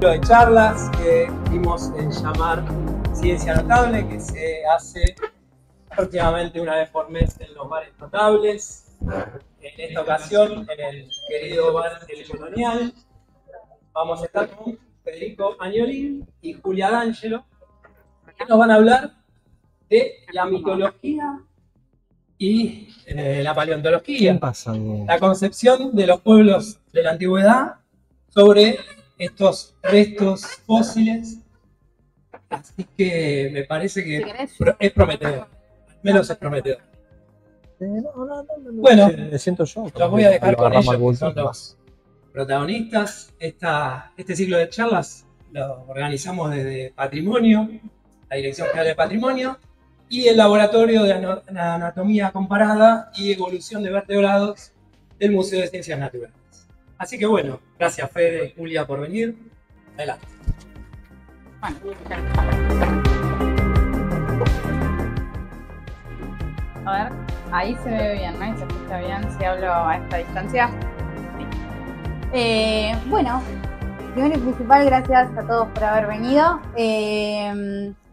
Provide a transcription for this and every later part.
de charlas que dimos en llamar Ciencia Notable, que se hace próximamente una vez por mes en los bares notables. En esta ocasión, en el querido bar El Colonial, vamos a estar con Federico Agnolin y Julia D'Angelo, que nos van a hablar de la mitología y la paleontología, la concepción de los pueblos de la antigüedad sobre estos restos fósiles. Así que me parece que es prometedor, al menos es prometedor. Bueno, me siento yo. los voy a dejar con ellos, que son los protagonistas. Este ciclo de charlas lo organizamos desde Patrimonio, la Dirección General de Patrimonio, y el Laboratorio de Anatomía Comparada y Evolución de Vertebrados del Museo de Ciencias Naturales. Así que bueno, gracias Fede y Julia por venir. Adelante. A ver, ahí se ve bien, ¿no? Y se escucha bien si hablo a esta distancia. Sí. Bueno, primero y principal, gracias a todos por haber venido.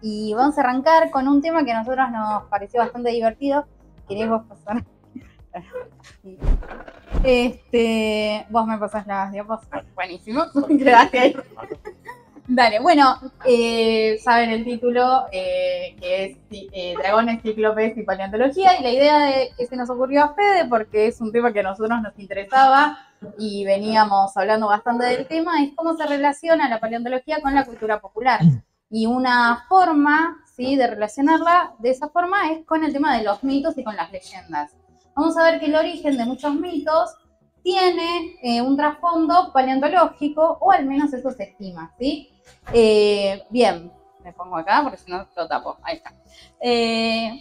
Y vamos a arrancar con un tema que a nosotros nos pareció bastante divertido. ¿Querés vos pasar? Vos me pasás las diapositivas. Buenísimo. Gracias. Dale, bueno, saben el título, que es Dragones, Cíclopes y Paleontología, y la idea de que se nos ocurrió a Fede, porque es un tema que a nosotros nos interesaba y veníamos hablando bastante del tema, es cómo se relaciona la paleontología con la cultura popular. Y una forma, ¿sí?, de relacionarla de esa forma es con el tema de los mitos y con las leyendas. Vamos a ver que el origen de muchos mitos tiene un trasfondo paleontológico, o al menos eso se estima, ¿sí? Bien, me pongo acá porque si no lo tapo. Ahí está.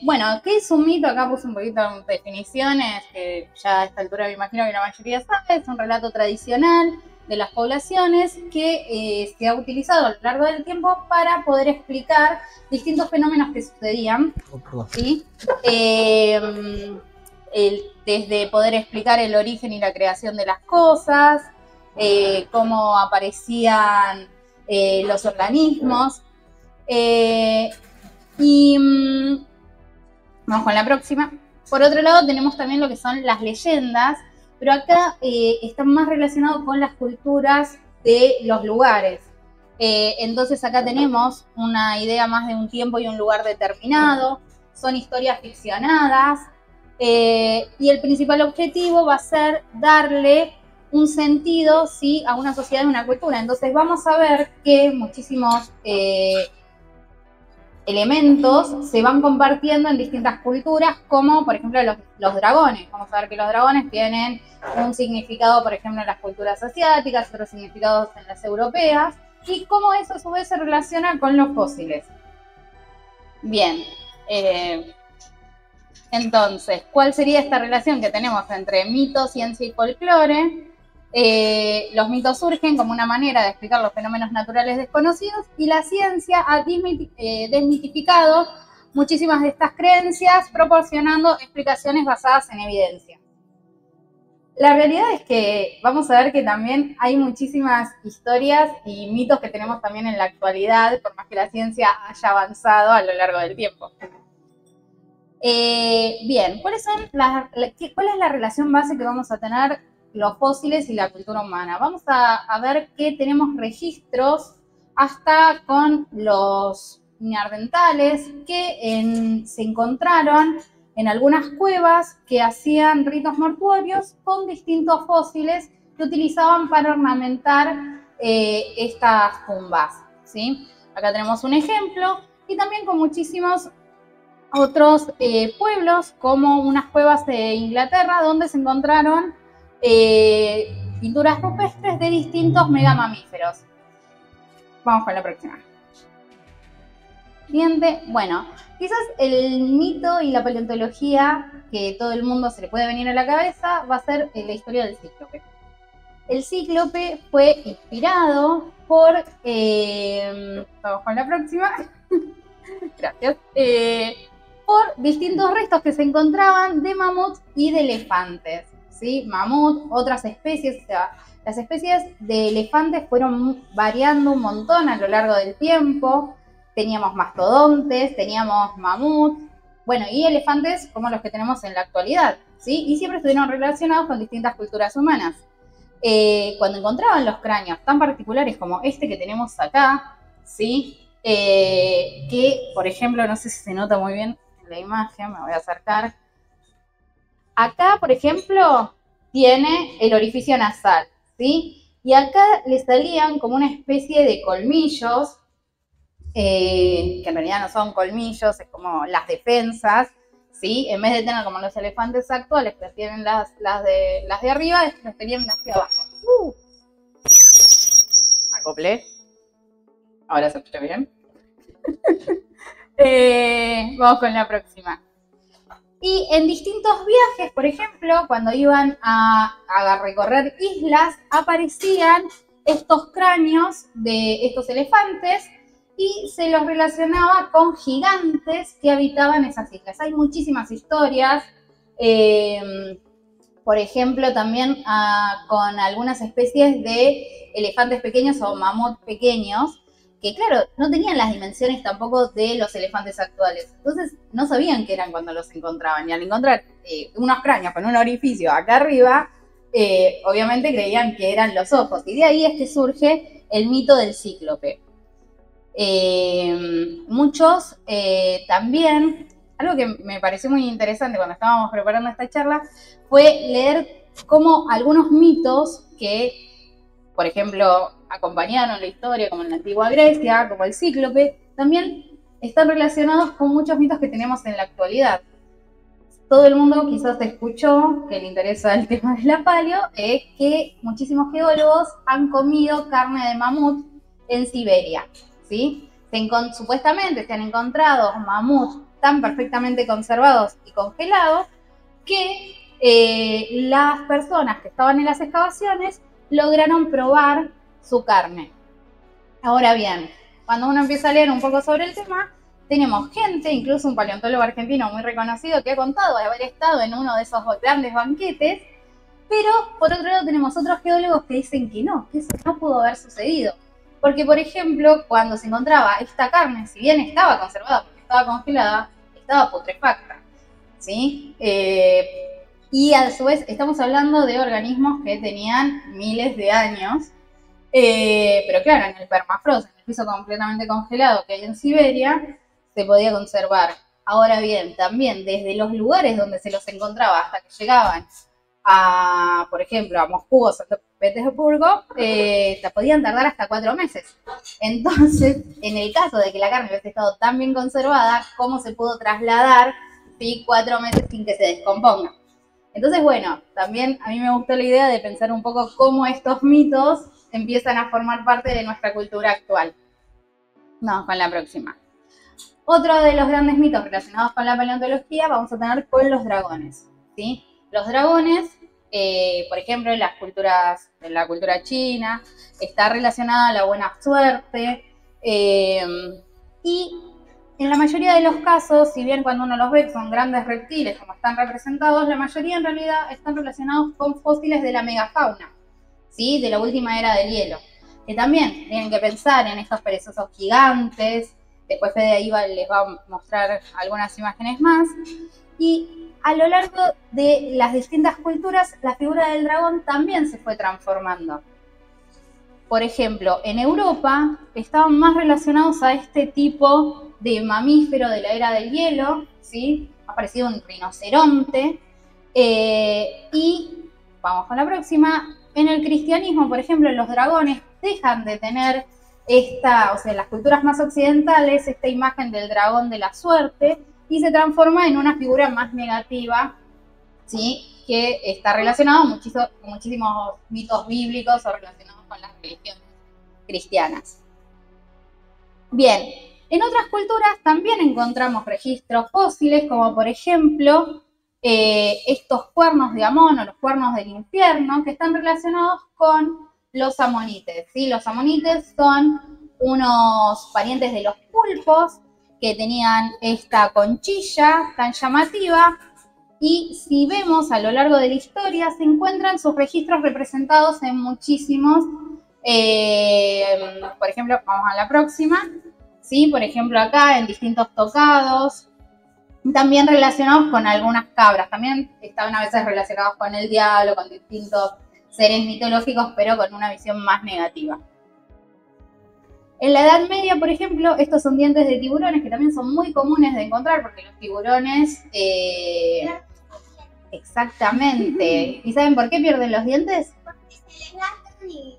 Bueno, ¿qué es un mito? Acá puse un poquito de definiciones que ya a esta altura me imagino que la mayoría sabe. Es un relato tradicional de las poblaciones que se ha utilizado a lo largo del tiempo para poder explicar distintos fenómenos que sucedían, ¿sí? Desde poder explicar el origen y la creación de las cosas, cómo aparecían los organismos. Vamos con la próxima. Por otro lado tenemos también lo que son las leyendas, pero acá están más relacionados con las culturas de los lugares. Entonces acá tenemos una idea más de un tiempo y un lugar determinado, son historias ficcionadas, y el principal objetivo va a ser darle un sentido, ¿sí?, a una sociedad y una cultura. Entonces vamos a ver que muchísimos elementos se van compartiendo en distintas culturas, como por ejemplo los dragones. Vamos a ver que los dragones tienen un significado, por ejemplo, en las culturas asiáticas, otros significados en las europeas, y cómo eso a su vez se relaciona con los fósiles. Bien, entonces, ¿cuál sería esta relación que tenemos entre mito, ciencia y folclore? Los mitos surgen como una manera de explicar los fenómenos naturales desconocidos, y la ciencia ha desmitificado muchísimas de estas creencias, proporcionando explicaciones basadas en evidencia. La realidad es que vamos a ver que también hay muchísimas historias y mitos que tenemos también en la actualidad, por más que la ciencia haya avanzado a lo largo del tiempo. Bien, ¿cuál es la relación base que vamos a tener los fósiles y la cultura humana? Vamos a ver que tenemos registros hasta con los neandertales que se encontraron en algunas cuevas que hacían ritos mortuorios con distintos fósiles que utilizaban para ornamentar estas tumbas, ¿sí? Acá tenemos un ejemplo, y también con muchísimos otros pueblos, como unas cuevas de Inglaterra donde se encontraron pinturas rupestres de distintos megamamíferos. Vamos con la próxima. Siguiente. Bueno, quizás el mito y la paleontología que todo el mundo se le puede venir a la cabeza va a ser la historia del cíclope. El cíclope fue inspirado por... vamos con la próxima. Gracias. Por distintos restos que se encontraban de mamuts y de elefantes, ¿sí? Mamut, otras especies, o sea, Las especies de elefantes fueron variando un montón a lo largo del tiempo. Teníamos mastodontes, teníamos mamuts, bueno, y elefantes como los que tenemos en la actualidad, ¿sí? Y siempre estuvieron relacionados con distintas culturas humanas. Cuando encontraban los cráneos tan particulares como este que tenemos acá, ¿sí? Que, por ejemplo, no sé si se nota muy bien en la imagen, me voy a acercar. Acá, por ejemplo, tiene el orificio nasal, ¿sí? Y acá le salían como una especie de colmillos, que en realidad no son colmillos, es como las defensas, ¿sí? En vez de tener como los elefantes actuales que tienen las de arriba, los tenían las de abajo. Acoplé. Ahora se escucha bien. Vamos con la próxima. Y en distintos viajes, por ejemplo, cuando iban a recorrer islas, aparecían estos cráneos de estos elefantes y se los relacionaba con gigantes que habitaban esas islas. Hay muchísimas historias, por ejemplo, también con algunas especies de elefantes pequeños o mamuts pequeños, que claro, no tenían las dimensiones tampoco de los elefantes actuales. Entonces no sabían qué eran cuando los encontraban. Y al encontrar unos cráneos con un orificio acá arriba, obviamente creían que eran los ojos. Y de ahí es que surge el mito del cíclope. Muchos también, algo que me pareció muy interesante cuando estábamos preparando esta charla, fue leer cómo algunos mitos que, por ejemplo, acompañaron la historia, como en la antigua Grecia, como el cíclope, también están relacionados con muchos mitos que tenemos en la actualidad. Todo el mundo quizás escuchó, que le interesa el tema de la paleo, que muchísimos geólogos han comido carne de mamut en Siberia, ¿sí? Supuestamente se han encontrado mamuts tan perfectamente conservados y congelados que las personas que estaban en las excavaciones lograron probar su carne. Ahora bien, cuando uno empieza a leer un poco sobre el tema, tenemos gente, incluso un paleontólogo argentino muy reconocido, que ha contado de haber estado en uno de esos grandes banquetes, pero por otro lado tenemos otros geólogos que dicen que eso no pudo haber sucedido. Porque, por ejemplo, cuando se encontraba esta carne, si bien estaba conservada porque estaba congelada, estaba putrefacta, ¿sí? Y a su vez estamos hablando de organismos que tenían miles de años, pero claro, en el permafrost, en el piso completamente congelado que hay en Siberia, se podía conservar. Ahora bien, también desde los lugares donde se los encontraba hasta que llegaban a, por ejemplo, a Moscú o San Petersburgo, podían tardar hasta 4 meses. Entonces, en el caso de que la carne hubiese estado tan bien conservada, ¿cómo se pudo trasladar 4 meses sin que se descomponga? Entonces, bueno, también a mí me gustó la idea de pensar un poco cómo estos mitos empiezan a formar parte de nuestra cultura actual. Vamos con la próxima. Otro de los grandes mitos relacionados con la paleontología vamos a tener con los dragones, ¿sí? Los dragones, por ejemplo, en la cultura china, está relacionada a la buena suerte, y en la mayoría de los casos, si bien cuando uno los ve son grandes reptiles como están representados, la mayoría en realidad están relacionados con fósiles de la megafauna, ¿sí? De la última era del hielo, que también tienen que pensar en estos perezosos gigantes. Después Fede ahí les va a mostrar algunas imágenes más. Y a lo largo de las distintas culturas, la figura del dragón también se fue transformando. Por ejemplo, en Europa estaban más relacionados a este tipo de mamífero de la era del hielo, ¿sí? Ha aparecido un rinoceronte. Y vamos con la próxima. En el cristianismo, por ejemplo, los dragones dejan de tener en las culturas más occidentales, esta imagen del dragón de la suerte, y se transforma en una figura más negativa, ¿sí? Que está relacionado con muchísimos mitos bíblicos o relacionados con las religiones cristianas. Bien, en otras culturas también encontramos registros fósiles, como por ejemplo estos cuernos de Amón o los cuernos del infierno, que están relacionados con los amonites, ¿sí? Los amonites son unos parientes de los pulpos que tenían esta conchilla tan llamativa Y si vemos a lo largo de la historia, se encuentran sus registros representados en muchísimos, por ejemplo, vamos a la próxima, ¿sí? Por ejemplo, acá en distintos tocados, también relacionados con algunas cabras, también estaban a veces relacionados con el diablo, con distintos seres mitológicos, pero con una visión más negativa. En la Edad Media, por ejemplo, estos son dientes de tiburones que también son muy comunes de encontrar porque los tiburones... exactamente. ¿Y saben por qué pierden los dientes? Porque se les gastan y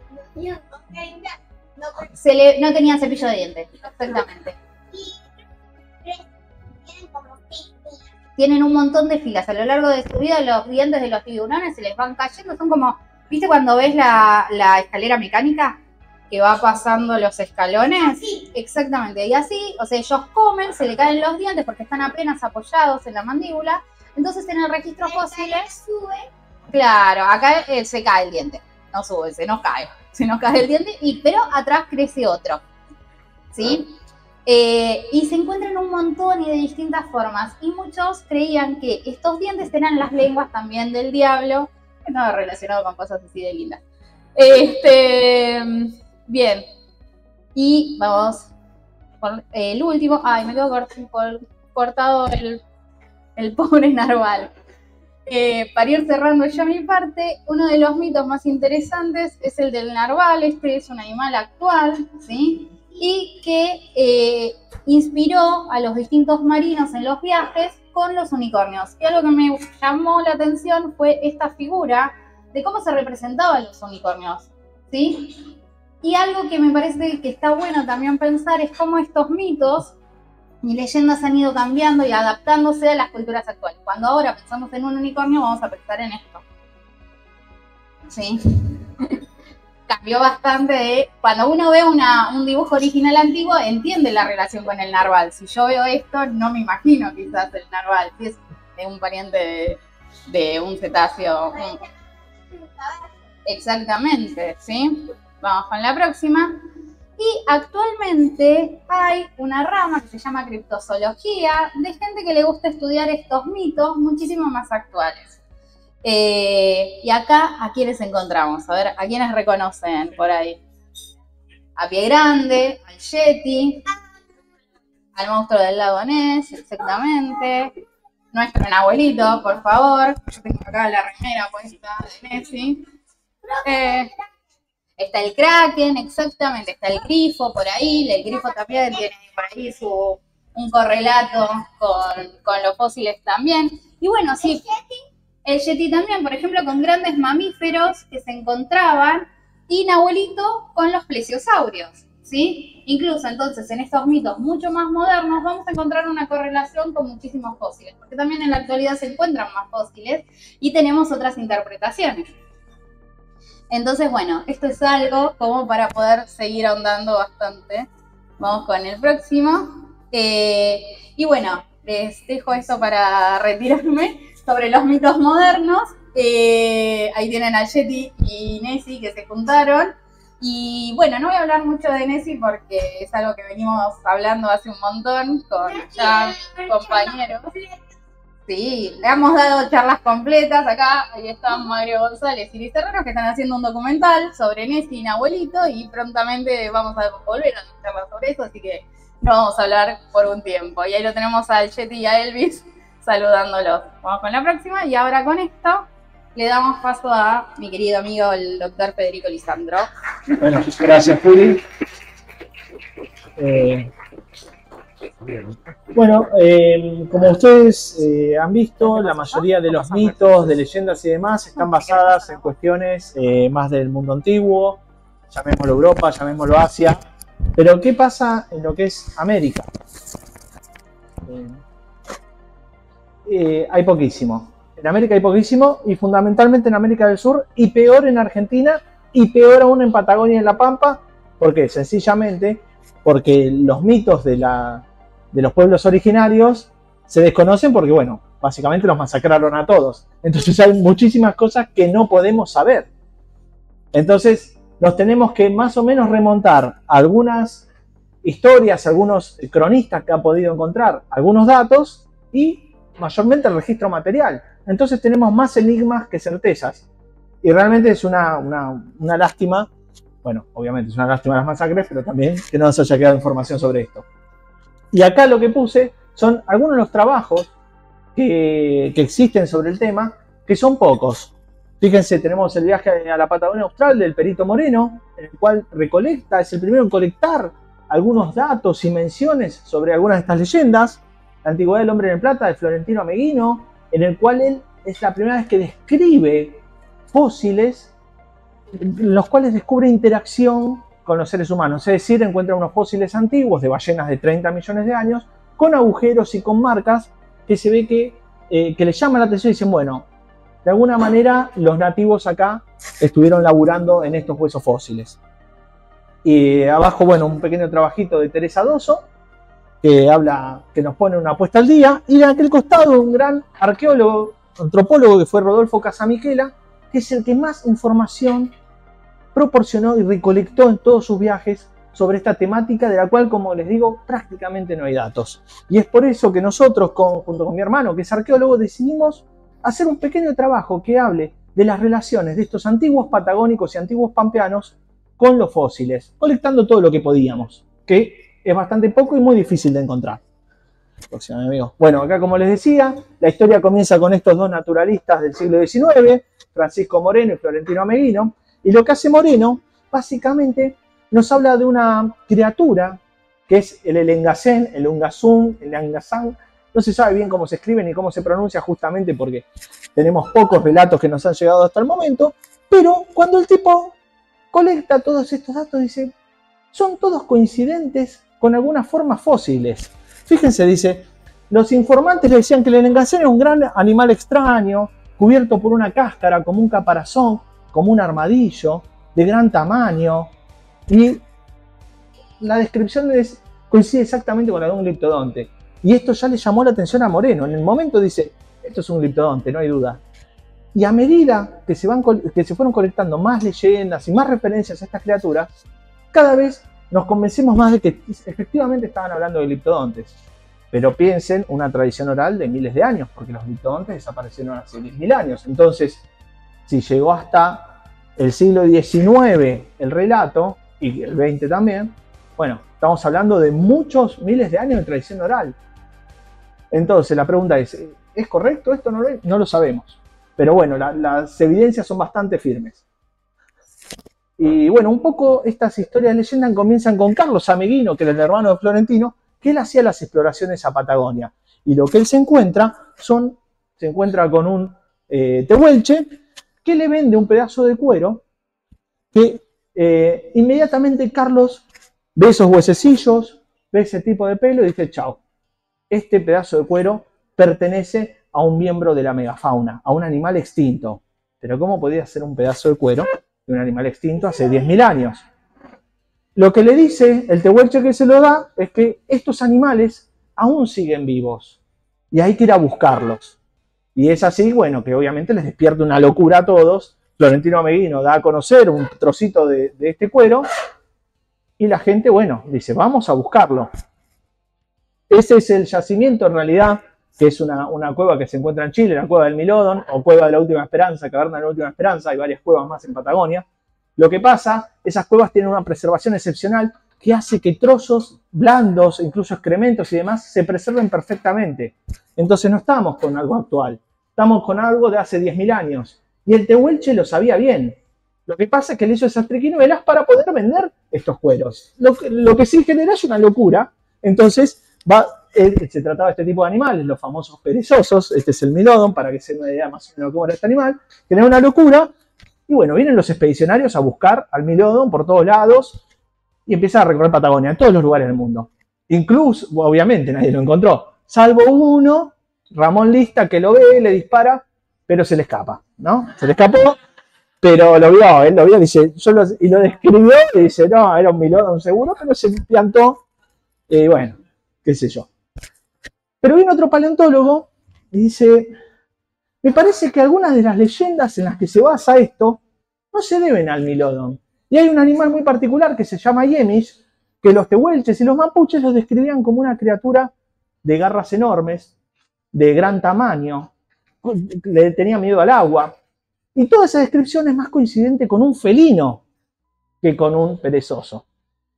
no tenían cepillo de dientes. Exactamente. Y tienen como 6 filas. Tienen un montón de filas. A lo largo de su vida los dientes de los tiburones se les van cayendo. Son como, ¿viste cuando ves la escalera mecánica? Que va pasando los escalones. Sí. Exactamente. Y así, o sea, ellos comen, se le caen los dientes porque están apenas apoyados en la mandíbula. Entonces en el registro fósiles, Sube. claro, acá se cae el diente, no sube, se nos cae el diente, pero atrás crece otro, ¿sí? Y se encuentran un montón y de distintas formas, y muchos creían que estos dientes eran las lenguas también del diablo, que estaba relacionado con cosas así de lindas. Bien, y vamos por el último. Ay, me quedo cortado el pobre narval. Para ir cerrando yo mi parte, uno de los mitos más interesantes es el del narval. Este es un animal actual, ¿sí? Y que inspiró a los distintos marinos en los viajes con los unicornios. Y algo que me llamó la atención fue esta figura de cómo se representaban los unicornios, ¿sí? Y algo que me parece que está bueno también pensar es cómo estos mitos y leyendas han ido cambiando y adaptándose a las culturas actuales. Cuando ahora pensamos en un unicornio, vamos a pensar en esto. ¿Sí? Cambió bastante de... Cuando uno ve un dibujo original antiguo, entiende la relación con el narval. Si yo veo esto, no me imagino quizás el narval. Si es un pariente de un cetáceo. Exactamente, ¿sí? Vamos con la próxima. Y actualmente hay una rama que se llama criptozoología, de gente que le gusta estudiar estos mitos muchísimo más actuales. Y acá, ¿a quiénes encontramos? A ver, ¿a quiénes reconocen por ahí? A Pie Grande, al Yeti, al monstruo del lago Ness, exactamente. Nuestro abuelito, por favor. Yo tengo acá la remera puesta de Nessie. Está el kraken, exactamente, está el grifo por ahí, el grifo también tiene por ahí un correlato con los fósiles también. Y bueno, sí, el yeti también, por ejemplo, con grandes mamíferos que se encontraban, y Nahuelito con los plesiosaurios, ¿sí? Incluso entonces en estos mitos mucho más modernos vamos a encontrar una correlación con muchísimos fósiles, porque también en la actualidad se encuentran más fósiles y tenemos otras interpretaciones. Entonces, bueno, esto es algo como para poder seguir ahondando bastante. Vamos con el próximo. Y bueno, les dejo esto para retirarme sobre los mitos modernos. Ahí tienen a Yeti y Nessie que se juntaron. Y bueno, no voy a hablar mucho de Nessie porque es algo que venimos hablando hace un montón con ya compañeros. Sí, le hemos dado charlas completas acá. Ahí están Mario González y Liz Terreros que están haciendo un documental sobre Nessie y Nahuelito y prontamente vamos a volver a charlar sobre eso, así que no vamos a hablar por un tiempo. Y ahí lo tenemos al Yeti y a Elvis saludándolos. Vamos con la próxima y ahora con esto le damos paso a mi querido amigo el doctor Federico Lisandro. Bueno, gracias Juli. Bueno, como ustedes han visto, la mayoría de los mitos, de leyendas y demás están basadas en cuestiones más del mundo antiguo, llamémoslo Europa, llamémoslo Asia. Pero ¿qué pasa en lo que es América? Hay poquísimo. En América hay poquísimo y fundamentalmente en América del Sur y peor en Argentina y peor aún en Patagonia y en La Pampa. ¿Por qué? Sencillamente porque los mitos de los pueblos originarios se desconocen porque, bueno, básicamente los masacraron a todos. Entonces hay muchísimas cosas que no podemos saber. Entonces nos tenemos que más o menos remontar a algunas historias, algunos cronistas que han podido encontrar algunos datos y mayormente el registro material. Entonces tenemos más enigmas que certezas. Y realmente es una lástima, bueno, obviamente es una lástima las masacres, pero también que no nos haya quedado información sobre esto. Y acá lo que puse son algunos de los trabajos que existen sobre el tema, que son pocos. Fíjense, tenemos el viaje a la Patagonia Austral del perito Moreno, en el cual es el primero en colectar algunos datos y menciones sobre algunas de estas leyendas. La antigüedad del hombre en el plata de Florentino Ameghino, en el cual él es la primera vez que describe fósiles en los cuales descubre interacción con los seres humanos. Es decir, encuentra unos fósiles antiguos de ballenas de 30 millones de años con agujeros y con marcas que se ve que les llama la atención y dicen, bueno, de alguna manera los nativos acá estuvieron laburando en estos huesos fósiles. Y abajo, bueno, un pequeño trabajito de Teresa Dosso, que nos pone una puesta al día, y de aquel costado un gran arqueólogo, antropólogo que fue Rodolfo Casamichela, que es el que más información proporcionó y recolectó en todos sus viajes sobre esta temática, de la cual, como les digo, prácticamente no hay datos. Y es por eso que nosotros, junto con mi hermano, que es arqueólogo, decidimos hacer un pequeño trabajo que hable de las relaciones de estos antiguos patagónicos y antiguos pampeanos con los fósiles, colectando todo lo que podíamos, que es bastante poco y muy difícil de encontrar. Próximo, amigo. Bueno, acá como les decía, la historia comienza con estos dos naturalistas del siglo XIX, Francisco Moreno y Florentino Ameghino, y lo que hace Moreno, básicamente, nos habla de una criatura que es el Elengacén, el Ungazún, el Angazán. No se sabe bien cómo se escribe ni cómo se pronuncia, justamente porque tenemos pocos relatos que nos han llegado hasta el momento, pero cuando el tipo colecta todos estos datos, dice, son todos coincidentes con algunas formas fósiles. Fíjense, dice, los informantes le decían que el Elengacén era un gran animal extraño, cubierto por una cáscara, como un caparazón, como un armadillo, de gran tamaño, y la descripción coincide exactamente con la de un gliptodonte. Y esto ya le llamó la atención a Moreno. En el momento dice, esto es un gliptodonte, no hay duda. Y a medida que se fueron colectando más leyendas y más referencias a estas criaturas, cada vez nos convencemos más de que efectivamente estaban hablando de gliptodontes. Pero piensen, una tradición oral de miles de años, porque los gliptodontes desaparecieron hace 10.000 años. Entonces, si llegó hasta el siglo XIX el relato, y el XX también, bueno, estamos hablando de muchos miles de años de tradición oral. Entonces, la pregunta es correcto esto? No lo sabemos. Pero bueno, las evidencias son bastante firmes. Y bueno, un poco estas historias de leyenda comienzan con Carlos Ameghino, que era el hermano de Florentino, que él hacía las exploraciones a Patagonia. Y lo que él se encuentra con un tehuelche que le vende un pedazo de cuero que inmediatamente Carlos ve esos huesecillos, ve ese tipo de pelo y dice, chao, este pedazo de cuero pertenece a un miembro de la megafauna, a un animal extinto. Pero ¿cómo podía ser un pedazo de cuero de un animal extinto hace 10.000 años? Lo que le dice el tehuelche que se lo da es que estos animales aún siguen vivos y hay que ir a buscarlos. Y es así, bueno, que obviamente les despierta una locura a todos. Florentino Ameghino da a conocer un trocito de este cuero y la gente, bueno, dice, vamos a buscarlo. Ese es el yacimiento en realidad, que es una cueva que se encuentra en Chile, la cueva del Milodon, o cueva de la Última Esperanza, caverna de la Última Esperanza, hay varias cuevas más en Patagonia. Lo que pasa, esas cuevas tienen una preservación excepcional que hace que trozos blandos, incluso excrementos y demás, se preserven perfectamente. Entonces no estamos con algo actual, estamos con algo de hace 10.000 años. Y el tehuelche lo sabía bien. Lo que pasa es que le hizo esas triquiñuelas para poder vender estos cueros. Lo que sí genera es una locura. Entonces se trataba de este tipo de animales, los famosos perezosos. Este es el Milodon, para que se den una idea más o menos de cómo era este animal. Genera una locura. Y bueno, vienen los expedicionarios a buscar al Milodon por todos lados y empiezan a recorrer Patagonia, en todos los lugares del mundo. Incluso, obviamente, nadie lo encontró, salvo uno, Ramón Lista, que lo ve, le dispara, pero se le escapa, ¿no? Se le escapó, pero él lo vio, dice, y lo describió y dice, no, era un Milodon seguro, pero se plantó, y bueno, qué sé yo. Pero viene otro paleontólogo y dice, me parece que algunas de las leyendas en las que se basa esto no se deben al Milodon. Y hay un animal muy particular que se llama Yemish, que los tehuelches y los mapuches los describían como una criatura de garras enormes, de gran tamaño, le tenía miedo al agua. Y toda esa descripción es más coincidente con un felino que con un perezoso.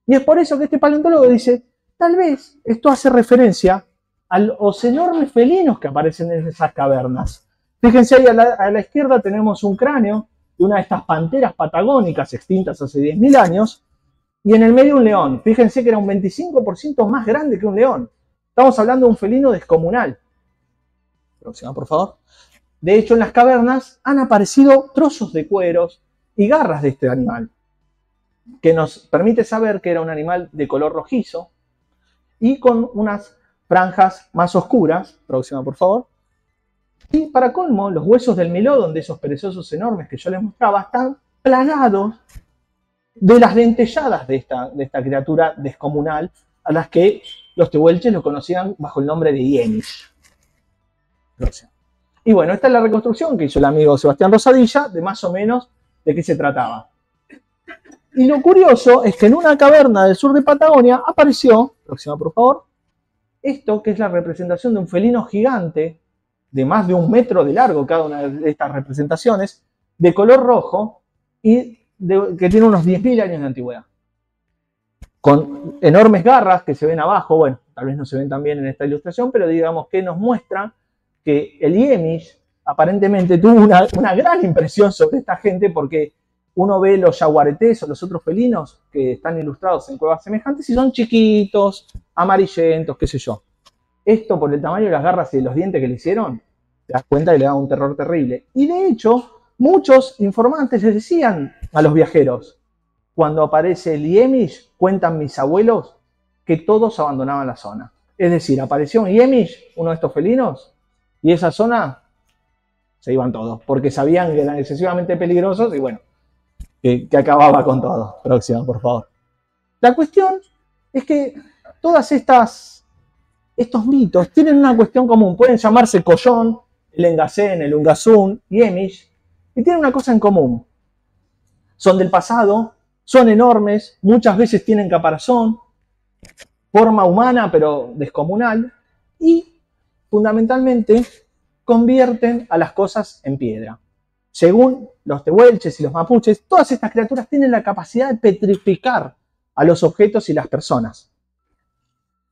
Y es por eso que este paleontólogo dice, tal vez esto hace referencia a los enormes felinos que aparecen en esas cavernas. Fíjense ahí a la izquierda tenemos un cráneo de una de estas panteras patagónicas extintas hace 10.000 años, y en el medio un león. Fíjense que era un 25% más grande que un león. Estamos hablando de un felino descomunal. Próxima, por favor. De hecho, en las cavernas han aparecido trozos de cueros y garras de este animal, que nos permite saber que era un animal de color rojizo y con unas franjas más oscuras. Próxima, por favor. Y para colmo, los huesos del melodon de esos perezosos enormes que yo les mostraba están plagados de las dentelladas de esta criatura descomunal, a las que los tehuelches lo conocían bajo el nombre de Iemish. Y bueno, esta es la reconstrucción que hizo el amigo Sebastián Rosadilla de más o menos de qué se trataba. Y lo curioso es que en una caverna del sur de Patagonia apareció, próxima por favor, esto que es la representación de un felino gigante de más de 1 metro de largo, cada una de estas representaciones, de color rojo y que tiene unos 10.000 años de antigüedad. Con enormes garras que se ven abajo, bueno, tal vez no se ven tan bien en esta ilustración, pero digamos que nos muestra que el Iemish aparentemente tuvo una gran impresión sobre esta gente, porque uno ve los yaguaretés o los otros felinos que están ilustrados en cuevas semejantes y son chiquitos, amarillentos, qué sé yo. Esto, por el tamaño de las garras y de los dientes que le hicieron, te das cuenta que le da un terror terrible. Y de hecho, muchos informantes les decían a los viajeros, cuando aparece el Iemish, cuentan mis abuelos, que todos abandonaban la zona. Es decir, apareció un Iemish, uno de estos felinos, y esa zona se iban todos, porque sabían que eran excesivamente peligrosos y bueno, que acababa con todo. Próxima, por favor. La cuestión es que todas estos mitos tienen una cuestión común. Pueden llamarse Collón, el Engasén, el Ungasun, Iemish, y tienen una cosa en común. Son del pasado, son enormes, muchas veces tienen caparazón, forma humana pero descomunal, y fundamentalmente convierten a las cosas en piedra. Según los tehuelches y los mapuches, todas estas criaturas tienen la capacidad de petrificar a los objetos y las personas.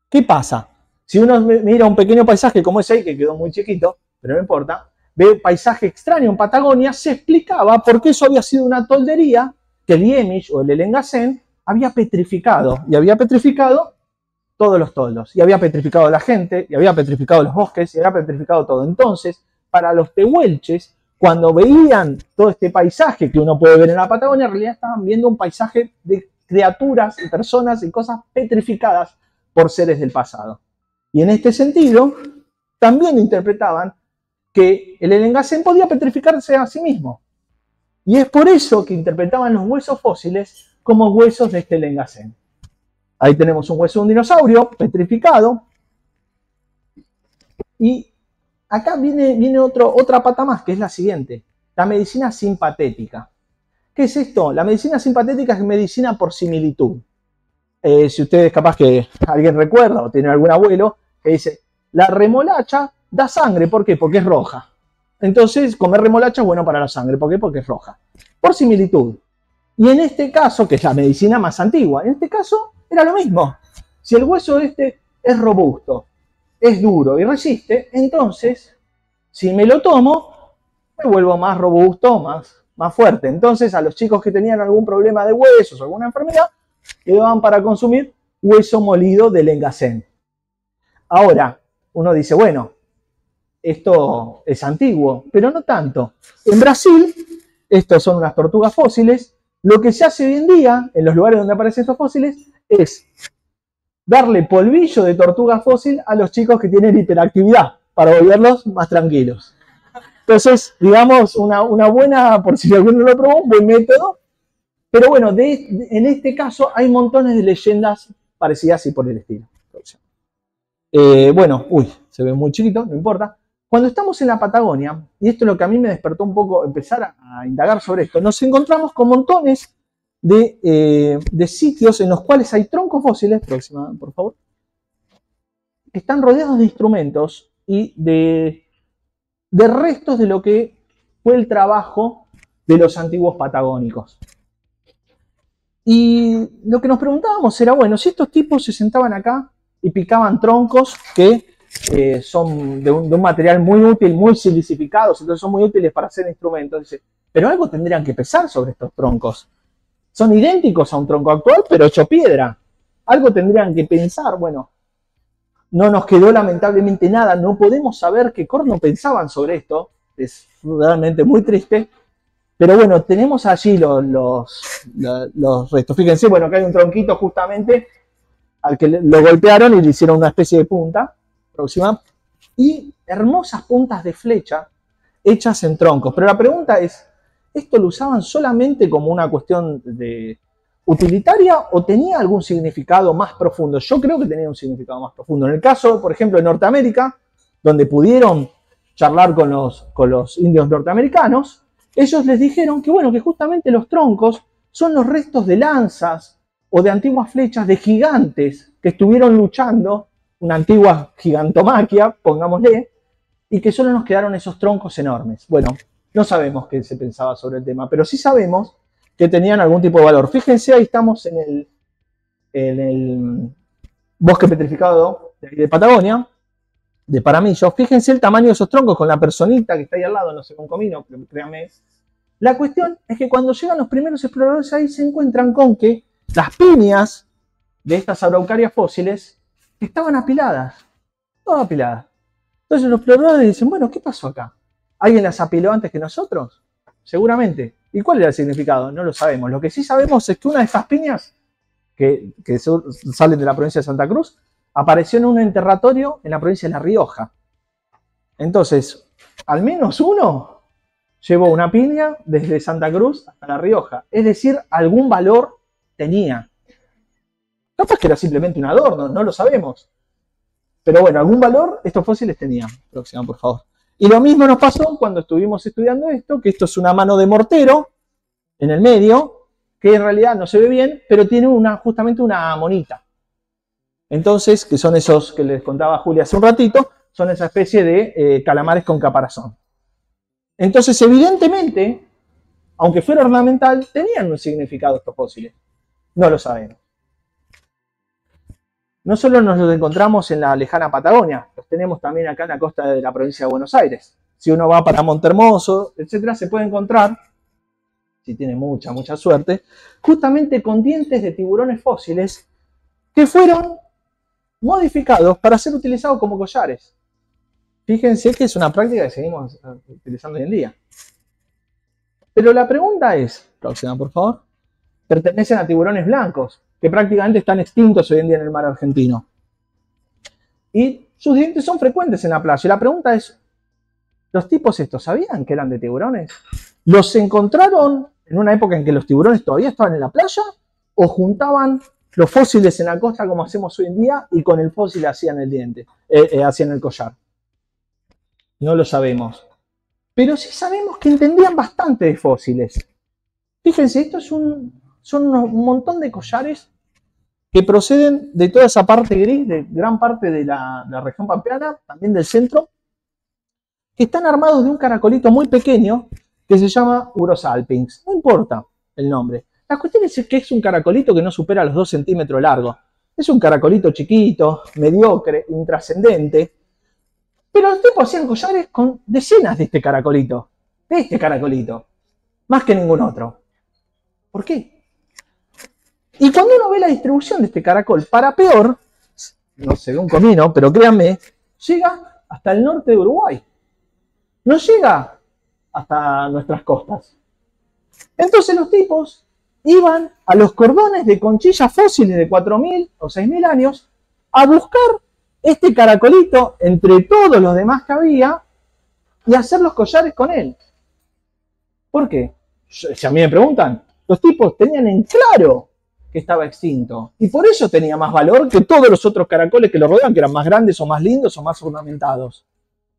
¿Qué pasa? Si uno mira un pequeño paisaje como ese ahí, que quedó muy chiquito, pero no importa, ve un paisaje extraño en Patagonia, se explicaba por qué eso había sido una toldería que el Iemish o el Engasén había petrificado, y había petrificado todos los toldos, y había petrificado la gente, y había petrificado los bosques, y había petrificado todo. Entonces, para los tehuelches, cuando veían todo este paisaje que uno puede ver en la Patagonia, en realidad estaban viendo un paisaje de criaturas y personas y cosas petrificadas por seres del pasado. Y en este sentido, también interpretaban que el Engasén podía petrificarse a sí mismo. Y es por eso que interpretaban los huesos fósiles como huesos de este Engasén. Ahí tenemos un hueso de un dinosaurio petrificado. Y acá viene otra pata más, que es la siguiente. La medicina simpatética. ¿Qué es esto? La medicina simpatética es medicina por similitud. Si ustedes capaz que alguien recuerda o tiene algún abuelo que dice, la remolacha da sangre. ¿Por qué? Porque es roja. Entonces, comer remolacha es bueno para la sangre. ¿Por qué? Porque es roja. Por similitud. Y en este caso, que es la medicina más antigua, en este caso era lo mismo. Si el hueso este es robusto, es duro y resiste, entonces, si me lo tomo, me vuelvo más robusto, más fuerte. Entonces, a los chicos que tenían algún problema de huesos o alguna enfermedad, le daban para consumir hueso molido del Engasén. Ahora, uno dice, bueno, esto es antiguo, pero no tanto. En Brasil, estos son unas tortugas fósiles. Lo que se hace hoy en día, en los lugares donde aparecen estos fósiles, es darle polvillo de tortuga fósil a los chicos que tienen hiperactividad, para volverlos más tranquilos. Entonces, digamos, una buena, por si alguno lo probó, un buen método. Pero bueno, en este caso hay montones de leyendas parecidas y por el estilo. Bueno, se ve muy chiquito, no importa. Cuando estamos en la Patagonia, y esto es lo que a mí me despertó un poco empezar a indagar sobre esto, nos encontramos con montones de sitios en los cuales hay troncos fósiles, próxima por favor, que están rodeados de instrumentos y de restos de lo que fue el trabajo de los antiguos patagónicos. Y lo que nos preguntábamos era, bueno, si estos tipos se sentaban acá y picaban troncos que son de un material muy útil, muy silicificados, entonces son muy útiles para hacer instrumentos, dice, pero algo tendrían que pesar sobre estos troncos. Son idénticos a un tronco actual, pero hecho piedra. Algo tendrían que pensar, bueno, no nos quedó lamentablemente nada, no podemos saber qué corno pensaban sobre esto, es realmente muy triste, pero bueno, tenemos allí los restos. Fíjense, bueno, acá hay un tronquito justamente al que lo golpearon y le hicieron una especie de punta próxima, y hermosas puntas de flecha hechas en troncos. Pero la pregunta es, ¿esto lo usaban solamente como una cuestión utilitaria o tenía algún significado más profundo? Yo creo que tenía un significado más profundo. En el caso, por ejemplo, de Norteamérica, donde pudieron charlar con los indios norteamericanos, ellos les dijeron que, bueno, que justamente los troncos son los restos de lanzas o de antiguas flechas de gigantes que estuvieron luchando, una antigua gigantomaquia, pongámosle, y que solo nos quedaron esos troncos enormes. Bueno, no sabemos qué se pensaba sobre el tema, pero sí sabemos que tenían algún tipo de valor. Fíjense, ahí estamos en el bosque petrificado de Patagonia, de Paramillo. Fíjense el tamaño de esos troncos con la personita que está ahí al lado, no sé, con comino, pero créanme. La cuestión es que cuando llegan los primeros exploradores ahí se encuentran con que las piñas de estas araucarias fósiles estaban apiladas, todas apiladas. Entonces los exploradores dicen, bueno, ¿qué pasó acá? ¿Alguien las apiló antes que nosotros? Seguramente. ¿Y cuál era el significado? No lo sabemos. Lo que sí sabemos es que una de estas piñas, que salen de la provincia de Santa Cruz, apareció en un enterratorio en la provincia de La Rioja. Entonces, al menos uno llevó una piña desde Santa Cruz hasta La Rioja. Es decir, algún valor tenía. Capaz que era simplemente un adorno, no lo sabemos. Pero bueno, algún valor estos fósiles tenían. Próxima, por favor. Y lo mismo nos pasó cuando estuvimos estudiando esto, que esto es una mano de mortero en el medio, que en realidad no se ve bien, pero tiene justamente una monita. Entonces, que son esos que les contaba Julia hace un ratito, son esa especie de calamares con caparazón. Entonces, evidentemente, aunque fuera ornamental, tenían un significado estos fósiles. No lo sabemos. No solo nos los encontramos en la lejana Patagonia, los tenemos también acá en la costa de la provincia de Buenos Aires. Si uno va para Montehermoso, etcétera, se puede encontrar, si tiene mucha suerte, justamente con dientes de tiburones fósiles que fueron modificados para ser utilizados como collares. Fíjense que es una práctica que seguimos utilizando hoy en día. Pero la pregunta es, próxima por favor, pertenecen a tiburones blancos, que prácticamente están extintos hoy en día en el mar argentino. Y sus dientes son frecuentes en la playa. Y la pregunta es, ¿los tipos estos sabían que eran de tiburones? ¿Los encontraron en una época en que los tiburones todavía estaban en la playa? ¿O juntaban los fósiles en la costa como hacemos hoy en día y con el fósil hacían el diente, hacían el collar? No lo sabemos. Pero sí sabemos que entendían bastante de fósiles. Fíjense, esto son un montón de collares que proceden de toda esa parte gris, de gran parte de la región pampeana, también del centro, que están armados de un caracolito muy pequeño que se llama Urus alpins. No importa el nombre. La cuestión es que es un caracolito que no supera los 2 centímetros largo. Es un caracolito chiquito, mediocre, intrascendente. Pero los tipos hacían collares con decenas de este caracolito. Más que ningún otro. ¿Por qué? Y cuando uno ve la distribución de este caracol, para peor, no se ve un comino, pero créanme, llega hasta el norte de Uruguay. No llega hasta nuestras costas. Entonces los tipos iban a los cordones de conchillas fósiles de 4.000 o 6.000 años a buscar este caracolito entre todos los demás que había y hacer los collares con él. ¿Por qué? Si a mí me preguntan, los tipos tenían en claro que estaba extinto y por eso tenía más valor que todos los otros caracoles que lo rodean, que eran más grandes o más lindos o más ornamentados.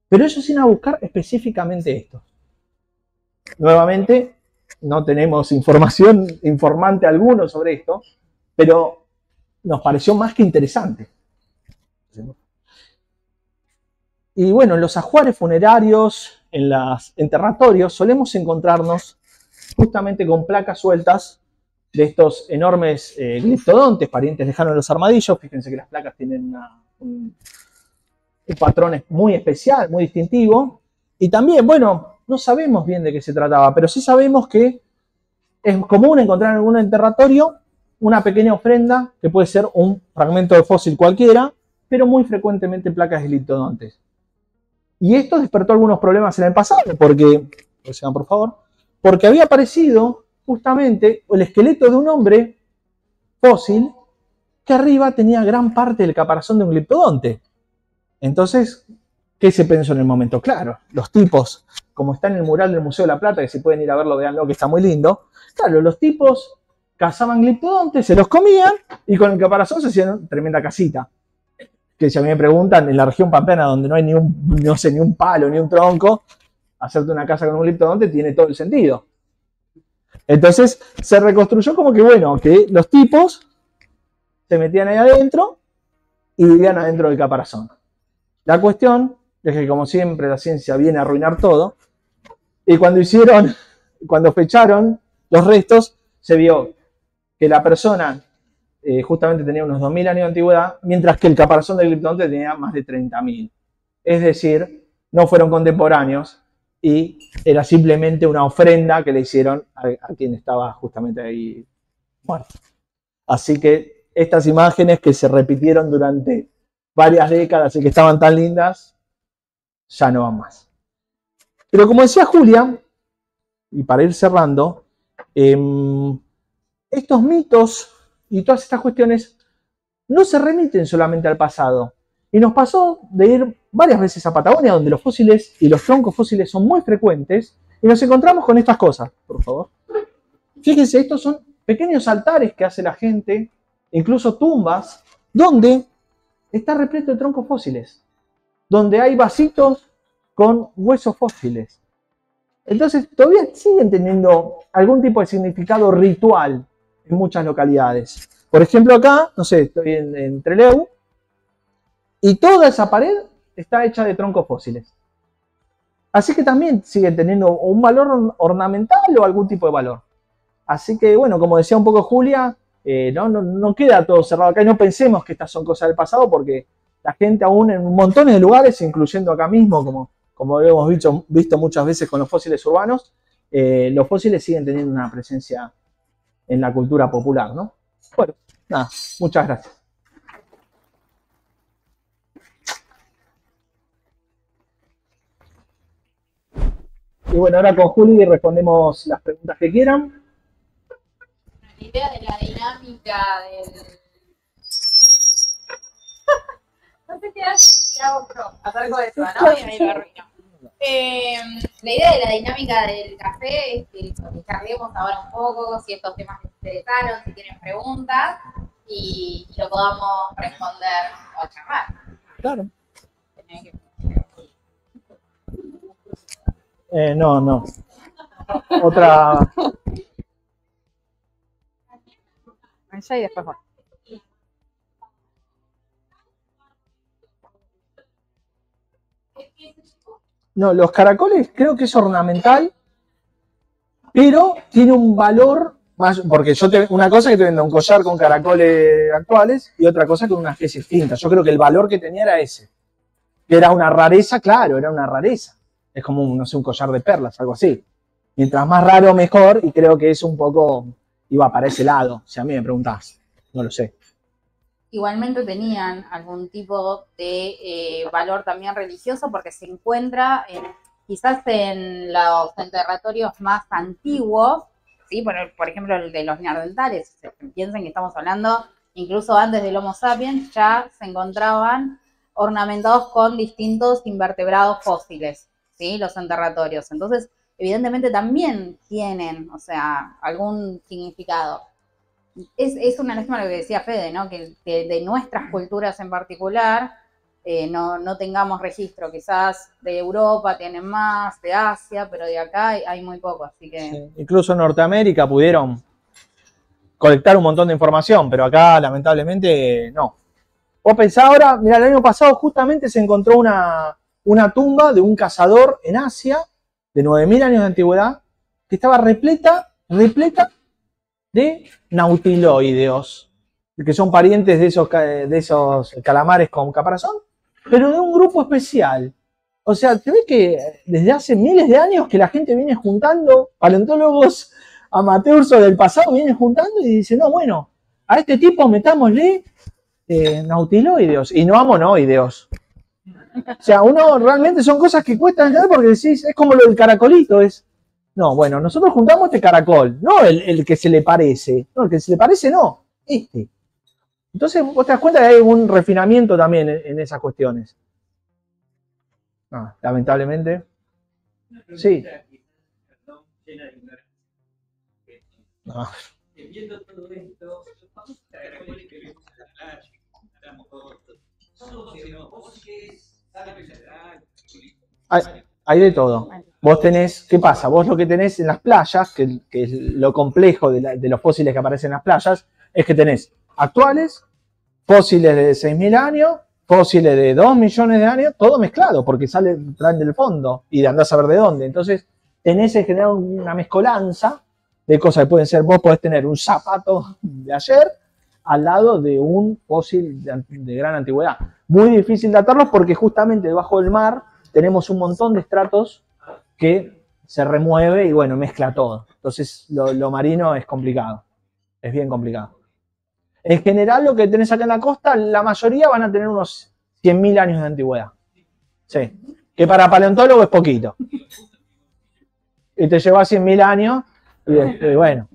Pero ellos iban a buscar específicamente esto. Nuevamente, no tenemos información informante alguno sobre esto, pero nos pareció más que interesante. Y bueno, en los ajuares funerarios, en los enterratorios, solemos encontrarnos justamente con placas sueltas de estos enormes gliptodontes, parientes lejanos de los armadillos. Fíjense que las placas tienen un patrón muy especial, muy distintivo. Y también, bueno, no sabemos bien de qué se trataba, pero sí sabemos que es común encontrar en algún enterratorio una pequeña ofrenda que puede ser un fragmento de fósil cualquiera, pero muy frecuentemente placas de gliptodontes. Y esto despertó algunos problemas en el pasado, porque, por favor, porque había aparecido justamente el esqueleto de un hombre fósil que arriba tenía gran parte del caparazón de un gliptodonte. Entonces, ¿qué se pensó en el momento? Claro, los tipos, como está en el mural del Museo de la Plata, que si pueden ir a verlo, véanlo, que está muy lindo. Claro, los tipos cazaban gliptodontes, se los comían y con el caparazón se hacían tremenda casita. Que si a mí me preguntan, en la región pampeana, donde no hay ni un palo, ni un tronco, hacerte una casa con un gliptodonte tiene todo el sentido. Entonces se reconstruyó como que, bueno, que los tipos se metían ahí adentro y vivían adentro del caparazón. La cuestión es que, como siempre, la ciencia viene a arruinar todo. Y cuando fecharon los restos, se vio que la persona justamente tenía unos 2000 años de antigüedad, mientras que el caparazón del gliptodonte tenía más de 30.000. Es decir, no fueron contemporáneos y era simplemente una ofrenda que le hicieron a quien estaba justamente ahí muerto. Así que estas imágenes que se repitieron durante varias décadas y que estaban tan lindas, ya no van más. Pero como decía Julia, y para ir cerrando, estos mitos y todas estas cuestiones no se remiten solamente al pasado. Y nos pasó de ir varias veces a Patagonia, donde los fósiles y los troncos fósiles son muy frecuentes, y nos encontramos con estas cosas, por favor. Fíjense, estos son pequeños altares que hace la gente, incluso tumbas, donde está repleto de troncos fósiles, donde hay vasitos con huesos fósiles. Entonces, todavía siguen teniendo algún tipo de significado ritual en muchas localidades. Por ejemplo, acá, no sé, estoy en Trelew, y toda esa pared está hecha de troncos fósiles. Así que también siguen teniendo un valor ornamental o algún tipo de valor. Así que, bueno, como decía un poco Julia, no queda todo cerrado acá y no pensemos que estas son cosas del pasado, porque la gente aún en montones de lugares, incluyendo acá mismo, como hemos visto muchas veces con los fósiles urbanos, los fósiles siguen teniendo una presencia en la cultura popular, ¿no? Bueno, nada, muchas gracias. Y bueno, ahora con Juli respondemos las preguntas que quieran. La idea de la dinámica del... No sé qué hago yo acerca de eso, ¿no? Y ahí lo arruino. La idea de la dinámica del café es que charlemos ahora un poco, si estos temas les interesaron, si tienen preguntas, y lo podamos responder o charlar. Claro. No. Otra. Ya y después voy. No, los caracoles creo que es ornamental, pero tiene un valor más, porque una cosa es que te venda un collar con caracoles actuales y otra cosa con una especie extinta. Yo creo que el valor que tenía era ese. Que era una rareza, claro, era una rareza. Es como, no sé, un collar de perlas, algo así. Mientras más raro, mejor, y creo que es un poco, iba para ese lado, si a mí me preguntás. No lo sé. Igualmente tenían algún tipo de valor también religioso, porque se encuentra quizás en los enterratorios más antiguos, ¿sí? Por ejemplo el de los neandertales. Piensen que estamos hablando, incluso antes del Homo sapiens, ya se encontraban ornamentados con distintos invertebrados fósiles, ¿sí? Los enterratorios. Entonces, evidentemente también tienen, o sea, algún significado. Es una lástima lo que decía Fede, ¿no? Que de nuestras culturas en particular no tengamos registro. Quizás de Europa tienen más, de Asia, pero de acá hay muy poco, así que... Sí. Incluso en Norteamérica pudieron colectar un montón de información, pero acá lamentablemente no. Vos pensás ahora, mira, el año pasado justamente se encontró una tumba de un cazador en Asia de 9000 años de antigüedad que estaba repleta de nautiloideos, que son parientes de esos calamares con caparazón, pero de un grupo especial. O sea, se ve que desde hace miles de años que la gente viene juntando, paleontólogos amateurs o del pasado vienen juntando y dicen, no, bueno, a este tipo metámosle nautiloideos y no amonoideos. O sea, uno realmente son cosas que cuestan entender porque decís, es como lo del caracolito, es, no, bueno, nosotros juntamos este caracol, no el que se le parece, no, el que se le parece no, este. Entonces vos te das cuenta que hay un refinamiento también en esas cuestiones. No, lamentablemente. Sí. No. Viendo todo esto, caracoles que vemos en la playa, hablamos todos, son xenobosques, hay de todo. Vos tenés, ¿qué pasa? Vos lo que tenés en las playas, que es lo complejo de los fósiles que aparecen en las playas, es que tenés actuales, fósiles de 6000 años, fósiles de 2 millones de años, todo mezclado, porque traen del fondo y andás a ver de dónde. Entonces, tenés que generar una mezcolanza de cosas que pueden ser, vos podés tener un zapato de ayer al lado de un fósil de gran antigüedad. Muy difícil datarlos porque justamente debajo del mar tenemos un montón de estratos que se remueve y bueno, mezcla todo. Entonces, lo marino es complicado, es bien complicado. En general, lo que tenés acá en la costa, la mayoría van a tener unos 100.000 años de antigüedad. Sí, que para paleontólogo es poquito. Y te lleva 100.000 años y bueno.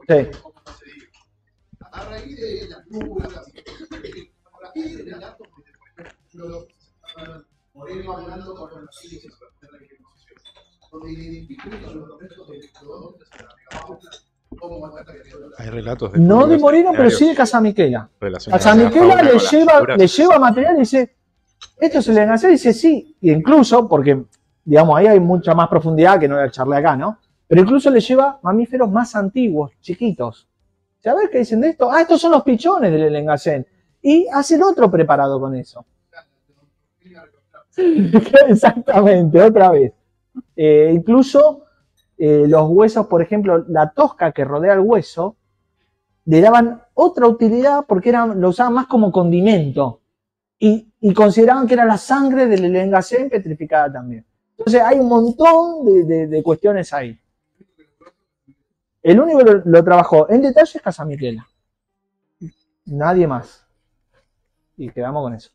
Sí. A raíz de las nubes, Moreno hablando con los ciencias donde identifican los restos de hay relatos de no de Moreno, pero sí de Casamiquela. Casamiquela le lleva material y dice, esto se le nació y dice sí, y incluso, porque digamos, ahí hay mucha más profundidad que no la charlé acá, ¿no? Pero incluso le lleva mamíferos más antiguos, chiquitos. ¿Sabés qué dicen de esto? Ah, estos son los pichones del Elengacén. Y hacen otro preparado con eso. Exactamente, otra vez. Incluso los huesos, por ejemplo, la tosca que rodea el hueso, le daban otra utilidad porque lo usaban más como condimento. Y consideraban que era la sangre del Elengacén petrificada también. Entonces hay un montón de cuestiones ahí. El único que lo trabajó en detalle es Casamiquela. Nadie más. Y quedamos con eso.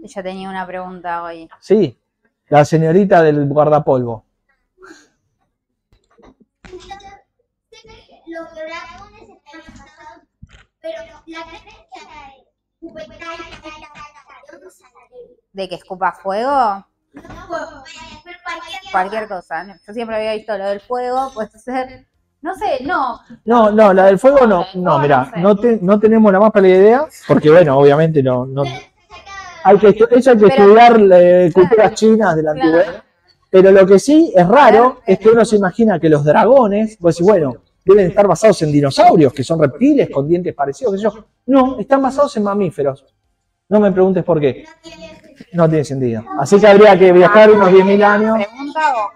Ella tenía una pregunta hoy. Sí, la señorita del guardapolvo. Los dragones están pasados, pero la creencia ¿De que escupa fuego? no, Cualquier cosa. Yo siempre había visto lo del fuego, puede ser. No sé, no. No, la del fuego no. No, mirá, no tenemos la más pálida idea, porque bueno, obviamente no. Eso hay que estudiar culturas chinas de la antigüedad. Pero lo que sí es raro es que uno se imagina que los dragones, pues bueno, deben estar basados en dinosaurios, que son reptiles con dientes parecidos, qué sé yo. No, están basados en mamíferos. No me preguntes por qué. No tiene sentido. Así que habría que viajar unos 10.000 años. Pregunta o...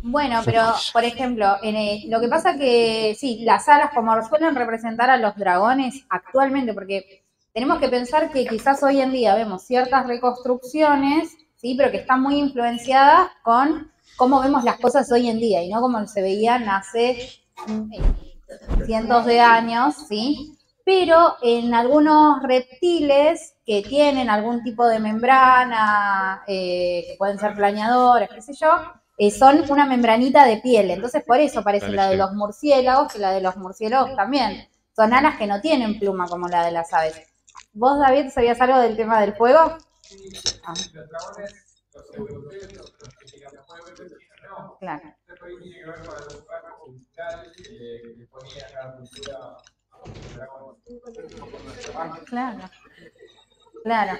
Bueno, pero por ejemplo, lo que pasa que sí, las alas como suelen representar a los dragones actualmente, porque tenemos que pensar que quizás hoy en día vemos ciertas reconstrucciones, sí, pero que están muy influenciadas con cómo vemos las cosas hoy en día y no como se veían hace cientos de años, sí. Pero en algunos reptiles que tienen algún tipo de membrana, que pueden ser planeadores, qué sé yo, son una membranita de piel. Entonces por eso parece la de los murciélagos, que la de los murciélagos también. Son alas que no tienen pluma como la de las aves. ¿Vos, David, sabías algo del tema del fuego? Ah. Los dragones, los europeos, los que digamos, no. Claro. Esto tiene que ver con los rasgos culturales que ponía cada cultura. Claro. Claro.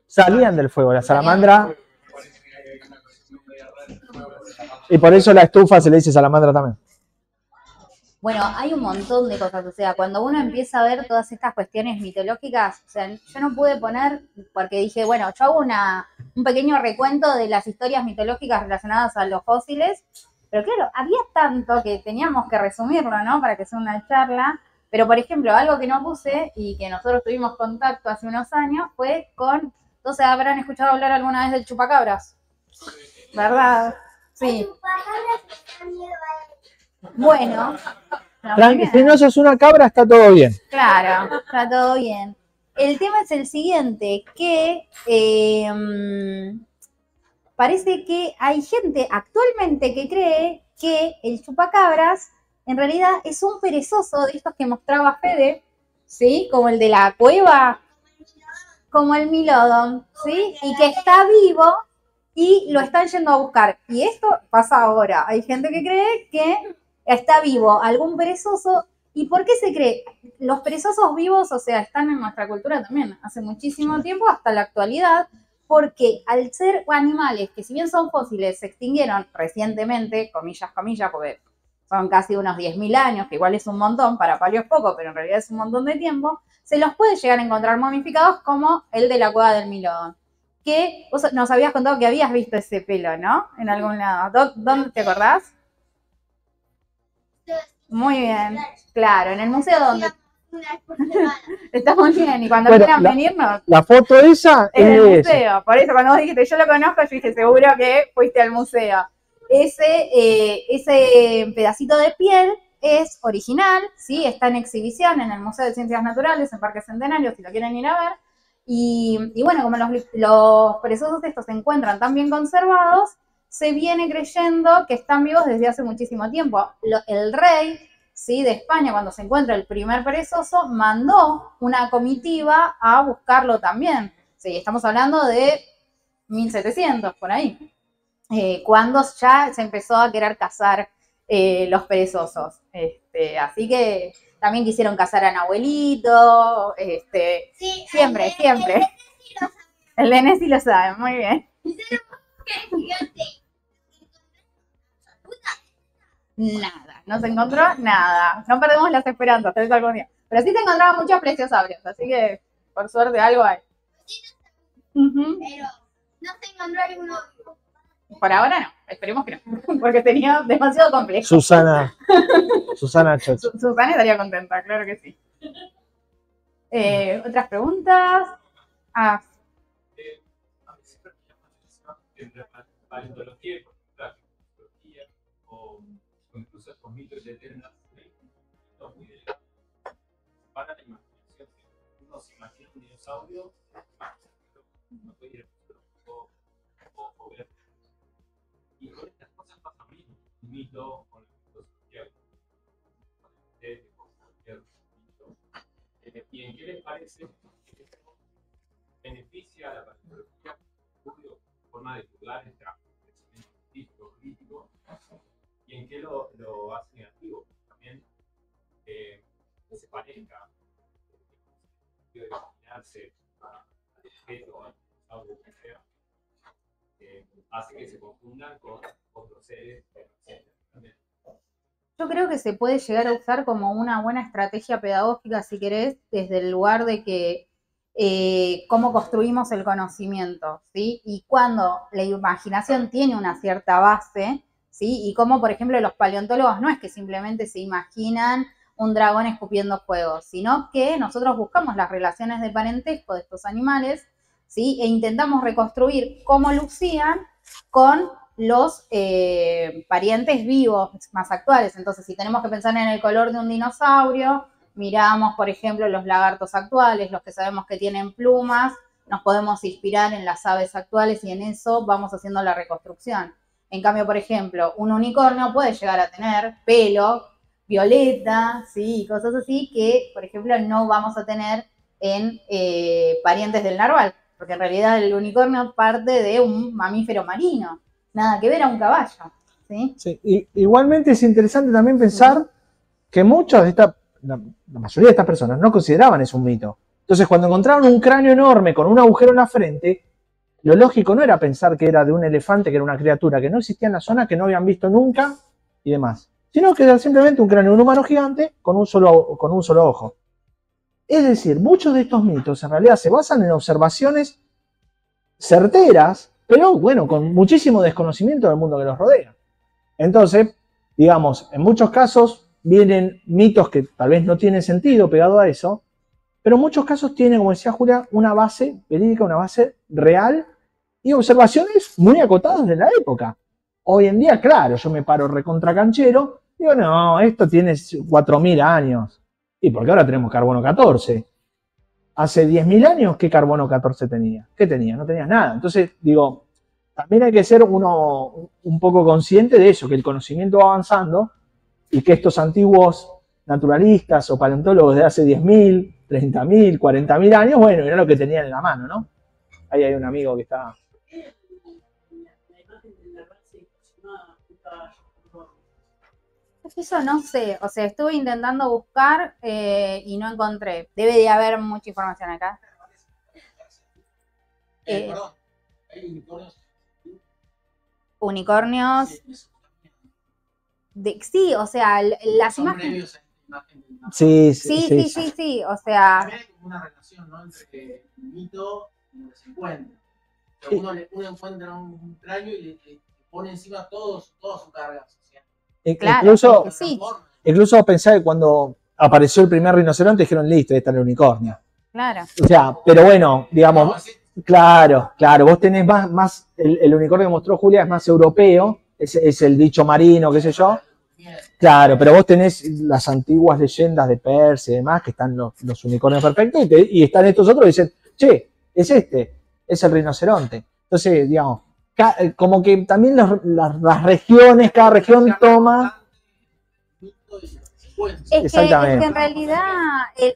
Salían del fuego, la salamandra. Y por eso la estufa se le dice salamandra también. Bueno, hay un montón de cosas, o sea, cuando uno empieza a ver todas estas cuestiones mitológicas, o sea, yo no pude poner, porque dije, bueno, yo hago un pequeño recuento de las historias mitológicas relacionadas a los fósiles, pero claro, había tanto que teníamos que resumirlo, ¿no? Para que sea una charla, pero por ejemplo, algo que no puse y que nosotros tuvimos contacto hace unos años fue con, entonces habrán escuchado hablar alguna vez del chupacabras, ¿verdad? Sí. Bueno, Si no sos una cabra, está todo bien. claro, está todo bien. El tema es el siguiente, que parece que hay gente actualmente que cree que el chupacabras en realidad es un perezoso de estos que mostraba Fede, ¿sí? Como el de la cueva, como el Milodon, ¿sí? Y que está vivo y lo están yendo a buscar. Y esto pasa ahora. Hay gente que cree que está vivo algún perezoso. ¿Y por qué se cree? Los perezosos vivos, o sea, están en nuestra cultura también hace muchísimo tiempo, hasta la actualidad, porque al ser animales que si bien son fósiles, se extinguieron recientemente, comillas, comillas, porque son casi unos 10.000 años, que igual es un montón, para Palio es poco, pero en realidad es un montón de tiempo, se los puede llegar a encontrar momificados como el de la cueva del Milodon. Que vos nos habías contado que habías visto ese pelo, ¿no? En algún lado. ¿Dónde te acordás? Muy bien, claro, en el museo donde... Está muy bien, y cuando Bueno, quieran venirnos, La foto esa en el es museo. Por eso cuando vos dijiste yo lo conozco, yo dije seguro que fuiste al museo. Ese pedacito de piel es original, ¿sí? Está en exhibición en el Museo de Ciencias Naturales, en Parque Centenario, si lo quieren ir a ver. Y bueno, como los perezosos estos se encuentran tan bien conservados, se viene creyendo que están vivos desde hace muchísimo tiempo. El rey, ¿sí?, de España, cuando se encuentra el primer perezoso, mandó una comitiva a buscarlo también. Sí, estamos hablando de 1700, por ahí. Cuando ya se empezó a querer cazar los perezosos. Así que también quisieron cazar a Nahuelito. Sí, siempre. El nene sí lo sabe, muy bien. Nada, no se encontró nada. No perdemos las esperanzas, tal vez algún día. Pero sí se encontraban muchos plesiosaurios, así que por suerte algo hay. Pero no se encontró alguno. Por ahora no, esperemos que no, porque sería demasiado complejo. Susana Chocho. Susana estaría contenta, claro que sí. ¿Otras preguntas? A mí siempre me llama la atención entre paleontología y paleontología o incluso estos mitos y leyendas muy delicados. Para la imaginación, uno se imagina un dinosaurio, no puede ir o ver. Y con estas cosas pasa mismo. Un mito con la filosofía, con cualquier mito. ¿Y en qué les parece que esto beneficia a la paleontología como forma de juzgar el crecimiento científico, crítico? ¿Y en qué lo hace negativo? También que se parezca, de imaginarse al objeto, a algo que sea, hace que se confundan con otros seres que no existen también. Yo creo que se puede llegar a usar como una buena estrategia pedagógica, si querés, desde el lugar de que cómo construimos el conocimiento, ¿sí? Y cuando la imaginación tiene una cierta base, ¿sí? Y como, por ejemplo, los paleontólogos no es que simplemente se imaginan un dragón escupiendo fuego, sino que nosotros buscamos las relaciones de parentesco de estos animales, ¿sí? E intentamos reconstruir cómo lucían con los parientes vivos más actuales. Entonces, si tenemos que pensar en el color de un dinosaurio, miramos, por ejemplo, los lagartos actuales, los que sabemos que tienen plumas, nos podemos inspirar en las aves actuales y en eso vamos haciendo la reconstrucción. En cambio, por ejemplo, un unicornio puede llegar a tener pelo violeta, ¿sí? Cosas así que, por ejemplo, no vamos a tener en parientes del narval, porque en realidad el unicornio parte de un mamífero marino. Nada que ver a un caballo, ¿sí? Sí, igualmente es interesante también pensar que muchos de estas, la mayoría de estas personas no consideraban eso un mito. Entonces, cuando encontraron un cráneo enorme con un agujero en la frente, lo lógico no era pensar que era de un elefante, que era una criatura que no existía en la zona, que no habían visto nunca y demás, sino que era simplemente un cráneo de un humano gigante con un solo ojo. Es decir, muchos de estos mitos en realidad se basan en observaciones certeras, pero bueno, con muchísimo desconocimiento del mundo que los rodea. Entonces, digamos, en muchos casos vienen mitos que tal vez no tienen sentido pegado a eso, pero en muchos casos tienen, como decía Julia, una base verídica, una base real y observaciones muy acotadas de la época. Hoy en día, claro, yo me paro recontra canchero, digo, no, esto tiene 4.000 años. ¿Y por qué ahora tenemos carbono 14? Hace 10.000 años, ¿qué carbono 14 tenía? ¿Qué tenía? No tenía nada. Entonces, digo, también hay que ser uno un poco consciente de eso, que el conocimiento va avanzando y que estos antiguos naturalistas o paleontólogos de hace 10.000, 30.000, 40.000 años, bueno, era lo que tenían en la mano, ¿no? Ahí hay un amigo que está... Eso no sé, o sea, estuve intentando buscar y no encontré. Debe de haber mucha información acá. Perdón, hay unicornios. Unicornios. Sí, o sea, las Son imágenes. previos a esta imagen del mapa. Sí, o sea, También hay como una relación, ¿no? Entre el mito y lo que se encuentra. Pero uno encuentra un cráneo y le pone encima toda su carga social. claro, es que sí, Incluso pensé que cuando apareció el primer rinoceronte dijeron, listo, ahí está el unicornio. claro. O sea, pero bueno, digamos, No, así- claro, vos tenés más el unicornio que mostró Julia es más europeo, es el dicho marino, qué sé yo. Claro, pero vos tenés las antiguas leyendas de Persia y demás, que están los unicornios perfectos, y están estos otros que dicen, che, es el rinoceronte. Entonces, digamos, como que también las regiones, cada región toma... Es que en realidad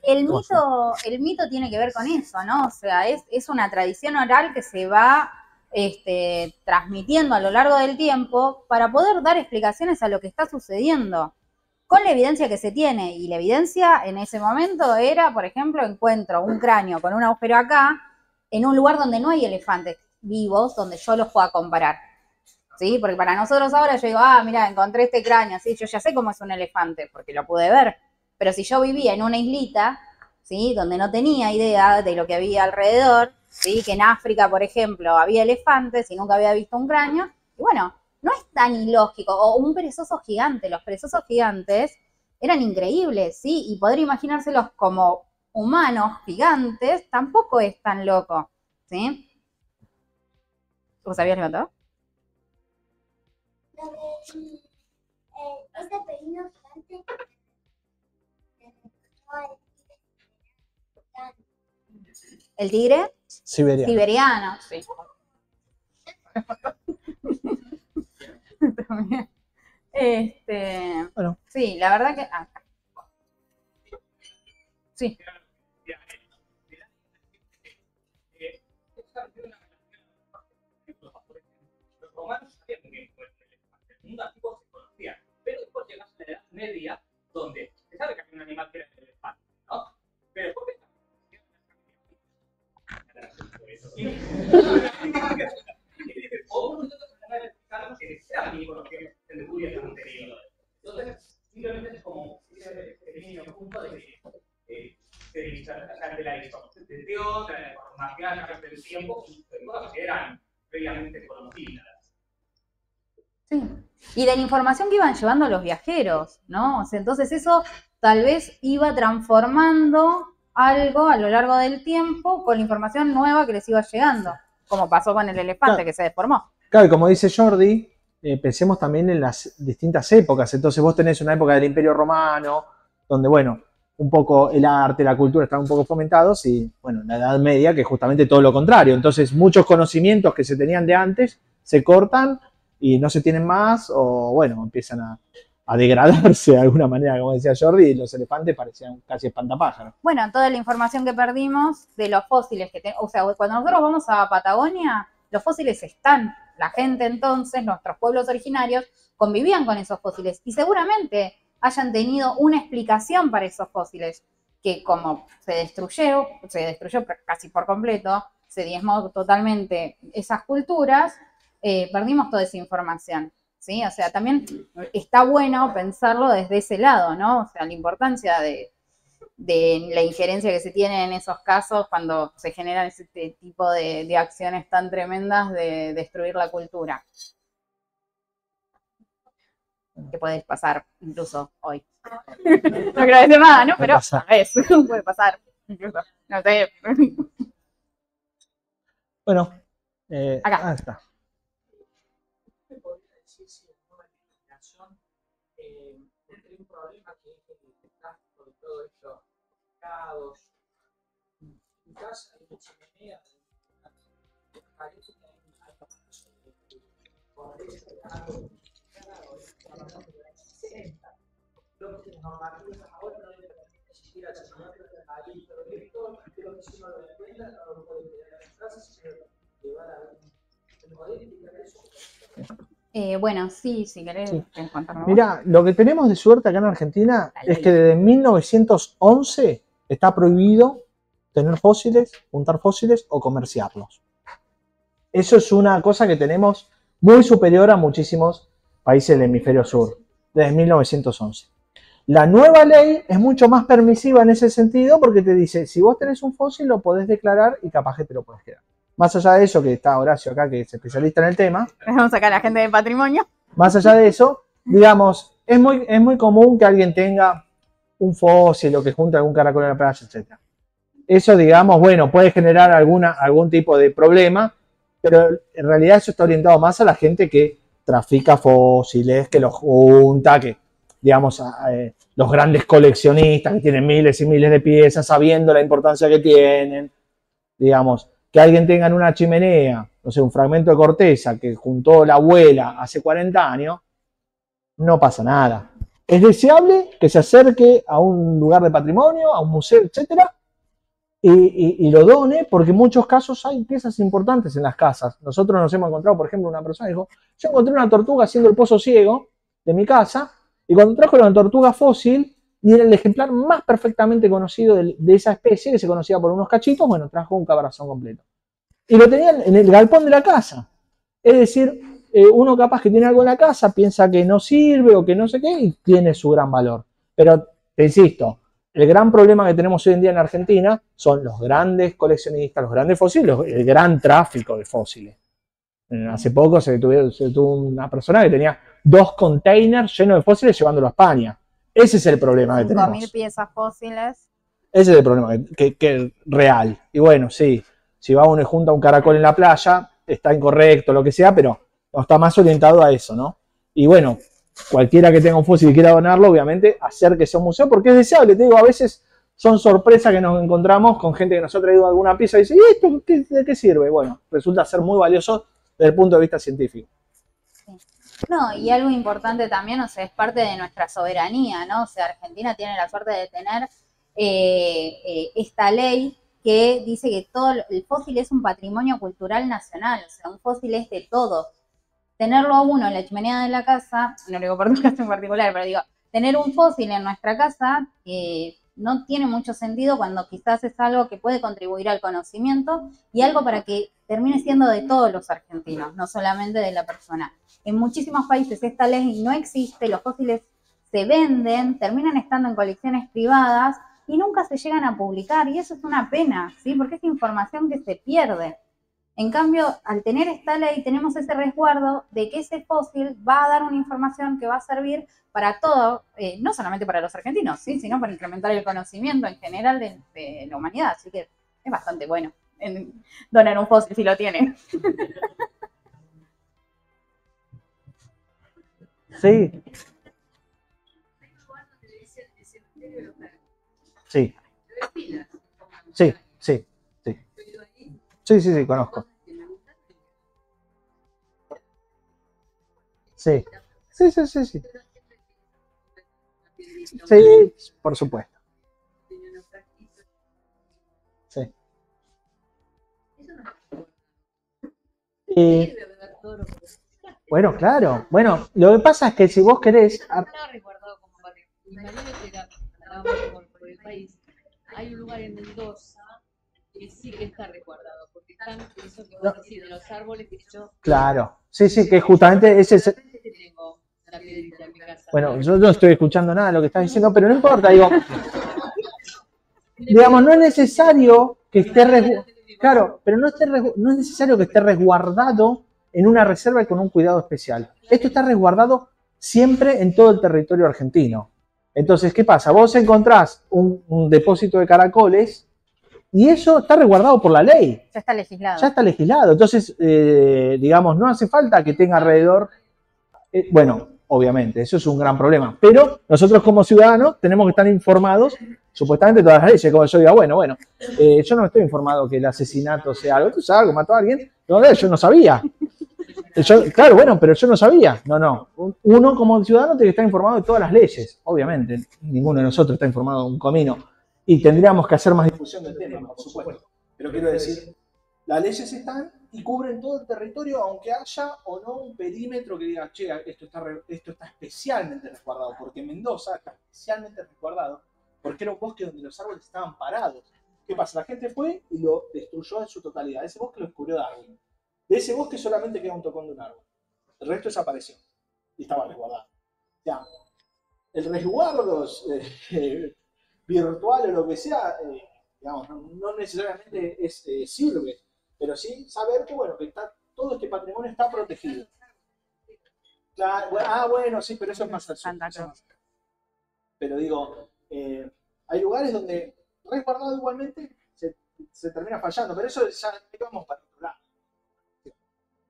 el mito tiene que ver con eso, ¿no? O sea, es una tradición oral que se va transmitiendo a lo largo del tiempo para poder dar explicaciones a lo que está sucediendo, con la evidencia que se tiene. Y la evidencia en ese momento era, por ejemplo, encuentro un cráneo con un agujero acá, en un lugar donde no hay elefantes vivos, donde yo los pueda comparar. ¿Sí? Porque para nosotros ahora yo digo, mira, encontré este cráneo, ¿sí? Yo ya sé cómo es un elefante, porque lo pude ver. Pero si yo vivía en una islita, ¿sí? Donde no tenía idea de lo que había alrededor, ¿sí? Que en África, por ejemplo, había elefantes y nunca había visto un cráneo, y bueno, no es tan ilógico. O un perezoso gigante, los perezosos gigantes eran increíbles, ¿sí? Y poder imaginárselos como humanos gigantes tampoco es tan loco, ¿sí? ¿Vos habías levantado? Este pequeño gigante ¿El tigre? Siberiano. Siberiano, sí. También. Bueno. Sí, la verdad que... Sí. Los romanos sabían que el mundo antiguo se conocía, pero después llegamos a la Edad Media, donde se sabe que había un animal que era el elefante, ¿no? Pero después entonces, simplemente es como ese pequeño punto de que de la distorsión de la información a través del tiempo y de cosas que eran previamente conocidas. Sí. Y de la información que iban llevando los viajeros, ¿no? O sea, entonces eso tal vez iba transformando algo a lo largo del tiempo con la información nueva que les iba llegando, como pasó con el elefante que se deformó. Claro, y como dice Jordi, pensemos también en las distintas épocas. Entonces vos tenés una época del Imperio Romano, donde, bueno, un poco el arte, la cultura estaban un poco fomentados, y, bueno, la Edad Media, que es justamente todo lo contrario. Entonces muchos conocimientos que se tenían de antes se cortan y no se tienen más, o, bueno, empiezan a degradarse de alguna manera, como decía Jordi, y los elefantes parecían casi espantapájaros. Bueno, toda la información que perdimos de los fósiles que o sea, cuando nosotros vamos a Patagonia, los fósiles están. La gente entonces, nuestros pueblos originarios, convivían con esos fósiles y seguramente hayan tenido una explicación para esos fósiles, que como se destruyó casi por completo, se diezmó totalmente esas culturas, perdimos toda esa información, ¿sí? O sea, también está bueno pensarlo desde ese lado, ¿no? O sea, la importancia de la injerencia que se tiene en esos casos cuando se generan ese tipo de acciones tan tremendas de destruir la cultura. Que puede pasar incluso hoy. No quiero decir nada, ¿no? Pero a veces puede pasar. Incluso, no sé. Bueno, Acá. Está. ¿Me podría decir si en una eliminación hay un problema que es el desgaste de todo esto? Quizás hay una chimenea, parece que hay creo que las normativas ahora no deben permitir existir asesinatos ahí, pero esto creo que si uno lo encuentra no lo puede quedar en su casa, sino llevar a ¿me podés explicar eso? Bueno, sí, si querés Sí. contarme vos. Mirá, lo que tenemos de suerte acá en Argentina es que desde 1911 está prohibido tener fósiles, juntar fósiles o comerciarlos. Eso es una cosa que tenemos muy superior a muchísimos países del hemisferio sur, desde 1911. La nueva ley es mucho más permisiva en ese sentido porque te dice, si vos tenés un fósil lo podés declarar y capaz que te lo podés quedar. Más allá de eso, que está Horacio acá, que es especialista en el tema. Vamos a sacar a la gente de patrimonio. Más allá de eso, digamos, es muy común que alguien tenga un fósil o que junte algún caracol en la playa, etc. Eso, digamos, bueno, puede generar algún tipo de problema, pero en realidad eso está orientado más a la gente que trafica fósiles, que los junta, que, digamos, los grandes coleccionistas que tienen miles y miles de piezas, sabiendo la importancia que tienen, digamos, que alguien tenga en una chimenea, no sé, un fragmento de corteza que juntó la abuela hace 40 años, no pasa nada. Es deseable que se acerque a un lugar de patrimonio, a un museo, etcétera, y lo done, porque en muchos casos hay piezas importantes en las casas. Nosotros nos hemos encontrado, por ejemplo, una persona dijo, yo encontré una tortuga haciendo el pozo ciego de mi casa, y cuando trajo la tortuga fósil, y era el ejemplar más perfectamente conocido de esa especie, que se conocía por unos cachitos, bueno, trajo un caparazón completo. Y lo tenían en el galpón de la casa. Es decir, uno capaz que tiene algo en la casa, piensa que no sirve o que no sé qué, y tiene su gran valor. Pero, te insisto, el gran problema que tenemos hoy en día en Argentina son los grandes coleccionistas, los grandes fósiles, el gran tráfico de fósiles. Hace poco se tuvo una persona que tenía 2 containers llenos de fósiles llevándolo a España. Ese es el problema que tenemos. 5.000 piezas fósiles. Ese es el problema que es real. Y bueno, sí, si va uno y junta un caracol en la playa, está incorrecto, lo que sea, pero está más orientado a eso, ¿no? Y bueno, cualquiera que tenga un fósil y quiera donarlo, obviamente, acérquese a un museo, porque es deseable. Te digo, a veces son sorpresas que nos encontramos con gente que nos ha traído alguna pieza y dice, ¿y esto de qué sirve? Bueno, resulta ser muy valioso desde el punto de vista científico. No, y algo importante también, o sea, es parte de nuestra soberanía, ¿no? O sea, Argentina tiene la suerte de tener esta ley que dice que todo el fósil es un patrimonio cultural nacional, o sea, un fósil es de todos. Tenerlo uno en la chimenea de la casa, no lo digo por tu caso en particular, pero digo, tener un fósil en nuestra casa no tiene mucho sentido cuando quizás es algo que puede contribuir al conocimiento y algo para que termine siendo de todos los argentinos, no solamente de la persona. En muchísimos países esta ley no existe, los fósiles se venden, terminan estando en colecciones privadas y nunca se llegan a publicar, y eso es una pena, ¿sí? Porque es información que se pierde. En cambio, al tener esta ley, tenemos ese resguardo de que ese fósil va a dar una información que va a servir para todo, no solamente para los argentinos, ¿sí? Sino para incrementar el conocimiento en general de la humanidad. Así que es bastante bueno donar un fósil si lo tienen. Sí. Sí. Sí, sí, sí. Sí, sí, sí, conozco. Sí. Sí, sí, sí, sí. Sí, por supuesto. Sí. Bueno, claro. Bueno, lo que pasa es que si vos querés... mi marido andaba por el país, hay un lugar en Mendoza que sí que está resguardado, porque están, eso que vos decís, de los árboles que yo... Claro, sí, que justamente ese es... Tengo una piedrita en mi casa. Bueno, yo no estoy escuchando nada de lo que estás diciendo, pero no importa, digo... Digamos, no es necesario que esté resguardado, claro, pero no es necesario que esté resguardado en una reserva y con un cuidado especial. Esto está resguardado siempre en todo el territorio argentino. Entonces, ¿qué pasa? Vos encontrás un depósito de caracoles y eso está resguardado por la ley. Ya está legislado. Ya está legislado. Entonces, digamos, no hace falta que tenga alrededor... bueno, obviamente, eso es un gran problema. Pero nosotros como ciudadanos tenemos que estar informados, supuestamente todas las leyes, como yo diga, bueno, yo no estoy informado que el asesinato sea algo, tú sabes, algo, mató a alguien, no, yo no sabía. Claro, bueno, pero yo no sabía. No. Uno como ciudadano tiene que estar informado de todas las leyes, obviamente. Ninguno de nosotros está informado de un comino. Y tendríamos que hacer más difusión del tema, por supuesto. Pero quiero decir, las leyes están y cubren todo el territorio, aunque haya o no un perímetro que diga, che, esto está especialmente resguardado, porque Mendoza está especialmente resguardado, porque era un bosque donde los árboles estaban parados. ¿Qué pasa? La gente fue y lo destruyó en su totalidad. Ese bosque lo descubrió Darwin. De ese bosque solamente queda un tocón de un árbol. El resto desapareció y estaba resguardado. O sea, el resguardo virtual o lo que sea, digamos, no necesariamente sirve, pero sí saber que, bueno, que todo este patrimonio está protegido. Claro, bueno, sí, pero eso es más al sur. Pero digo, hay lugares donde resguardado igualmente se termina fallando, pero eso ya vamos para otro lado.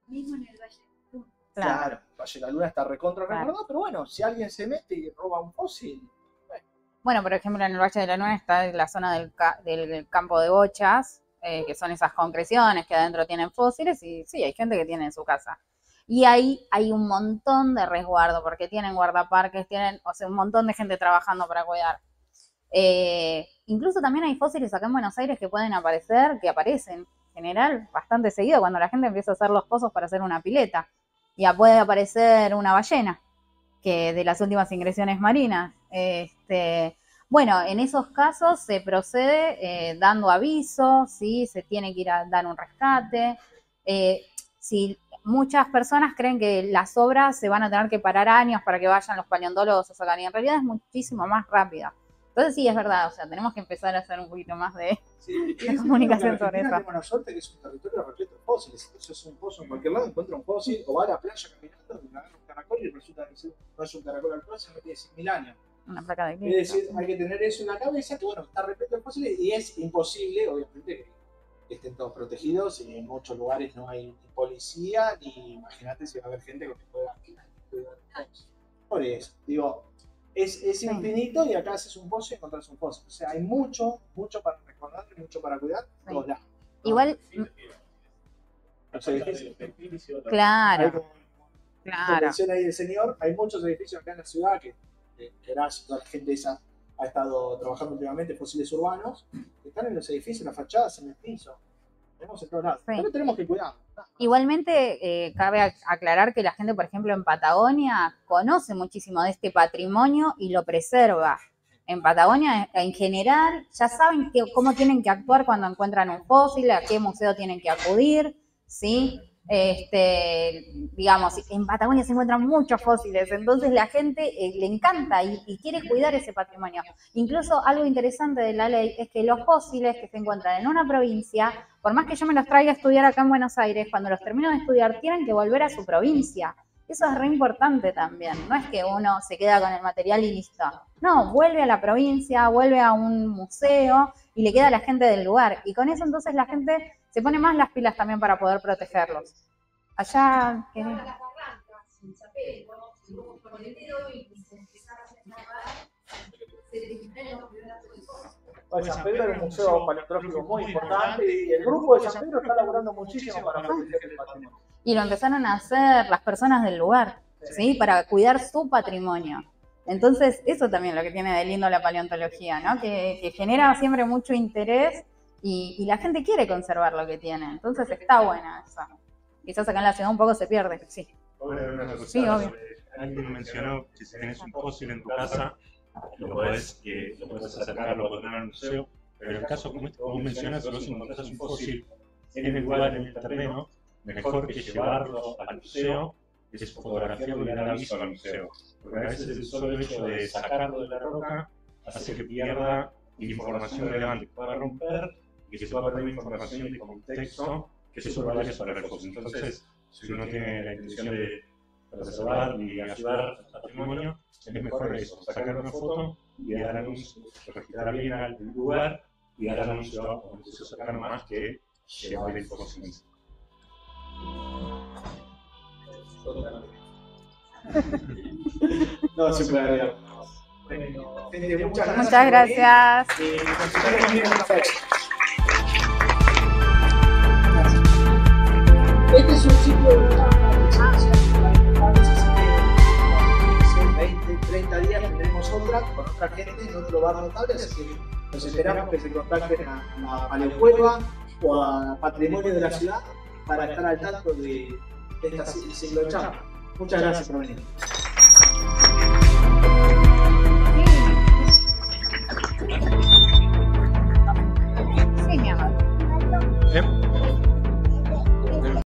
Mismo en el Valle de la Luna. Claro, el Valle de la Luna está recontra resguardado, pero bueno, si alguien se mete y roba un fósil. Bueno, por ejemplo, en el Valle de la Luna está la zona del campo de bochas, que son esas concreciones que adentro tienen fósiles, y sí, hay gente que tiene en su casa. Y ahí hay un montón de resguardo, porque tienen guardaparques, tienen, o sea, un montón de gente trabajando para cuidar. Incluso también hay fósiles acá en Buenos Aires que pueden aparecer, que aparecen en general bastante seguido cuando la gente empieza a hacer los pozos para hacer una pileta. Ya puede aparecer una ballena, que de las últimas ingresiones marinas. Bueno, en esos casos se procede dando aviso, ¿sí? Se tiene que ir a dar un rescate. Si muchas personas creen que las obras se van a tener que parar años para que vayan los paleontólogos a sacar, y en realidad es muchísimo más rápida. Entonces sí, es verdad, o sea, tenemos que empezar a hacer un poquito más de comunicación sobre eso. Tenemos la suerte que es un territorio repleto de fósiles. Si es un pozo en cualquier lado, encuentra un fósil, o va a la playa caminando y agarra un caracol y resulta que no es un caracol actual, sino que tiene 100.000 años. Una placa de Es clima. decir, hay que tener eso en la cabeza, que bueno, está repleto de fósiles y es imposible, obviamente, que estén todos protegidos, y en muchos lugares no hay ni policía, ni imagínate si va a haber gente que pueda cuidar. Por eso, digo, es infinito, y acá haces un pozo y encontrás un pozo. O sea, hay mucho para recordar y mucho para cuidar. Sí. Hola. Igual, Los edificios. claro, Como menciona ahí el señor, hay muchos edificios acá en la ciudad que gracias a toda la gente esa ha estado trabajando últimamente, fósiles urbanos, que están en los edificios, en las fachadas, en el piso. Tenemos en todos lados. Sí. Pero tenemos que cuidar. Igualmente, cabe aclarar que la gente, por ejemplo, en Patagonia conoce muchísimo de este patrimonio y lo preserva. En Patagonia, en general, ya saben cómo tienen que actuar cuando encuentran un fósil, a qué museo tienen que acudir, ¿sí? Digamos, en Patagonia se encuentran muchos fósiles, entonces la gente le encanta y quiere cuidar ese patrimonio. Incluso algo interesante de la ley es que los fósiles que se encuentran en una provincia, por más que yo me los traiga a estudiar acá en Buenos Aires, cuando los termino de estudiar tienen que volver a su provincia. Eso es re importante también, no es que uno se queda con el material y listo. No, vuelve a la provincia, vuelve a un museo y le queda a la gente del lugar. Y con eso entonces la gente se pone más las pilas también para poder protegerlos. Allá... Las barrancas en San Pedro, si vos con el dedo y se empezara a hacer se disminuyen los primeros cosas. Bueno, San Pedro es un museo paleontológico muy importante, y el grupo de San Pedro está laburando muchísimo para proteger el patrimonio. Y lo empezaron a hacer las personas del lugar, ¿sí? Para cuidar su patrimonio. Entonces, eso también es lo que tiene de lindo la paleontología, ¿no? Que genera siempre mucho interés y la gente quiere conservar lo que tiene. Entonces, está buena eso. Quizás acá en la ciudad un poco se pierde, sí. Una cosa, Sí, obvio. Alguien mencionó que si tenés un fósil en tu casa, lo podés acercar, lo podés poner en el museo, pero en el caso como este que vos mencionás, solo si encontrás un fósil en el lugar, en el terreno, mejor que llevarlo al museo, es fotografiarlo y dar aviso al museo. Porque a veces el solo hecho de sacarlo de la roca hace que pierda información relevante, que pueda romper y que se pueda perder información de contexto que eso es valioso para el fósil. Entonces, si uno tiene la intención de preservar y ayudar al patrimonio, es mejor eso, sacar una foto y dar anuncio, registrar bien al lugar y dar anuncio a un museo cercano más que llevar la información. No, se puede agregar. Bueno, gente, muchas gracias. Muchas gracias. Nos vemos en la Este es un ciclo de en 20, 30 días tendremos otra con otra gente en otro bar notable, así que los esperamos que se contacten a la Paleocueva o a Patrimonio de la Ciudad para estar al tanto de esta ciclochamba. Muchas gracias por venir. Sí, mi amor.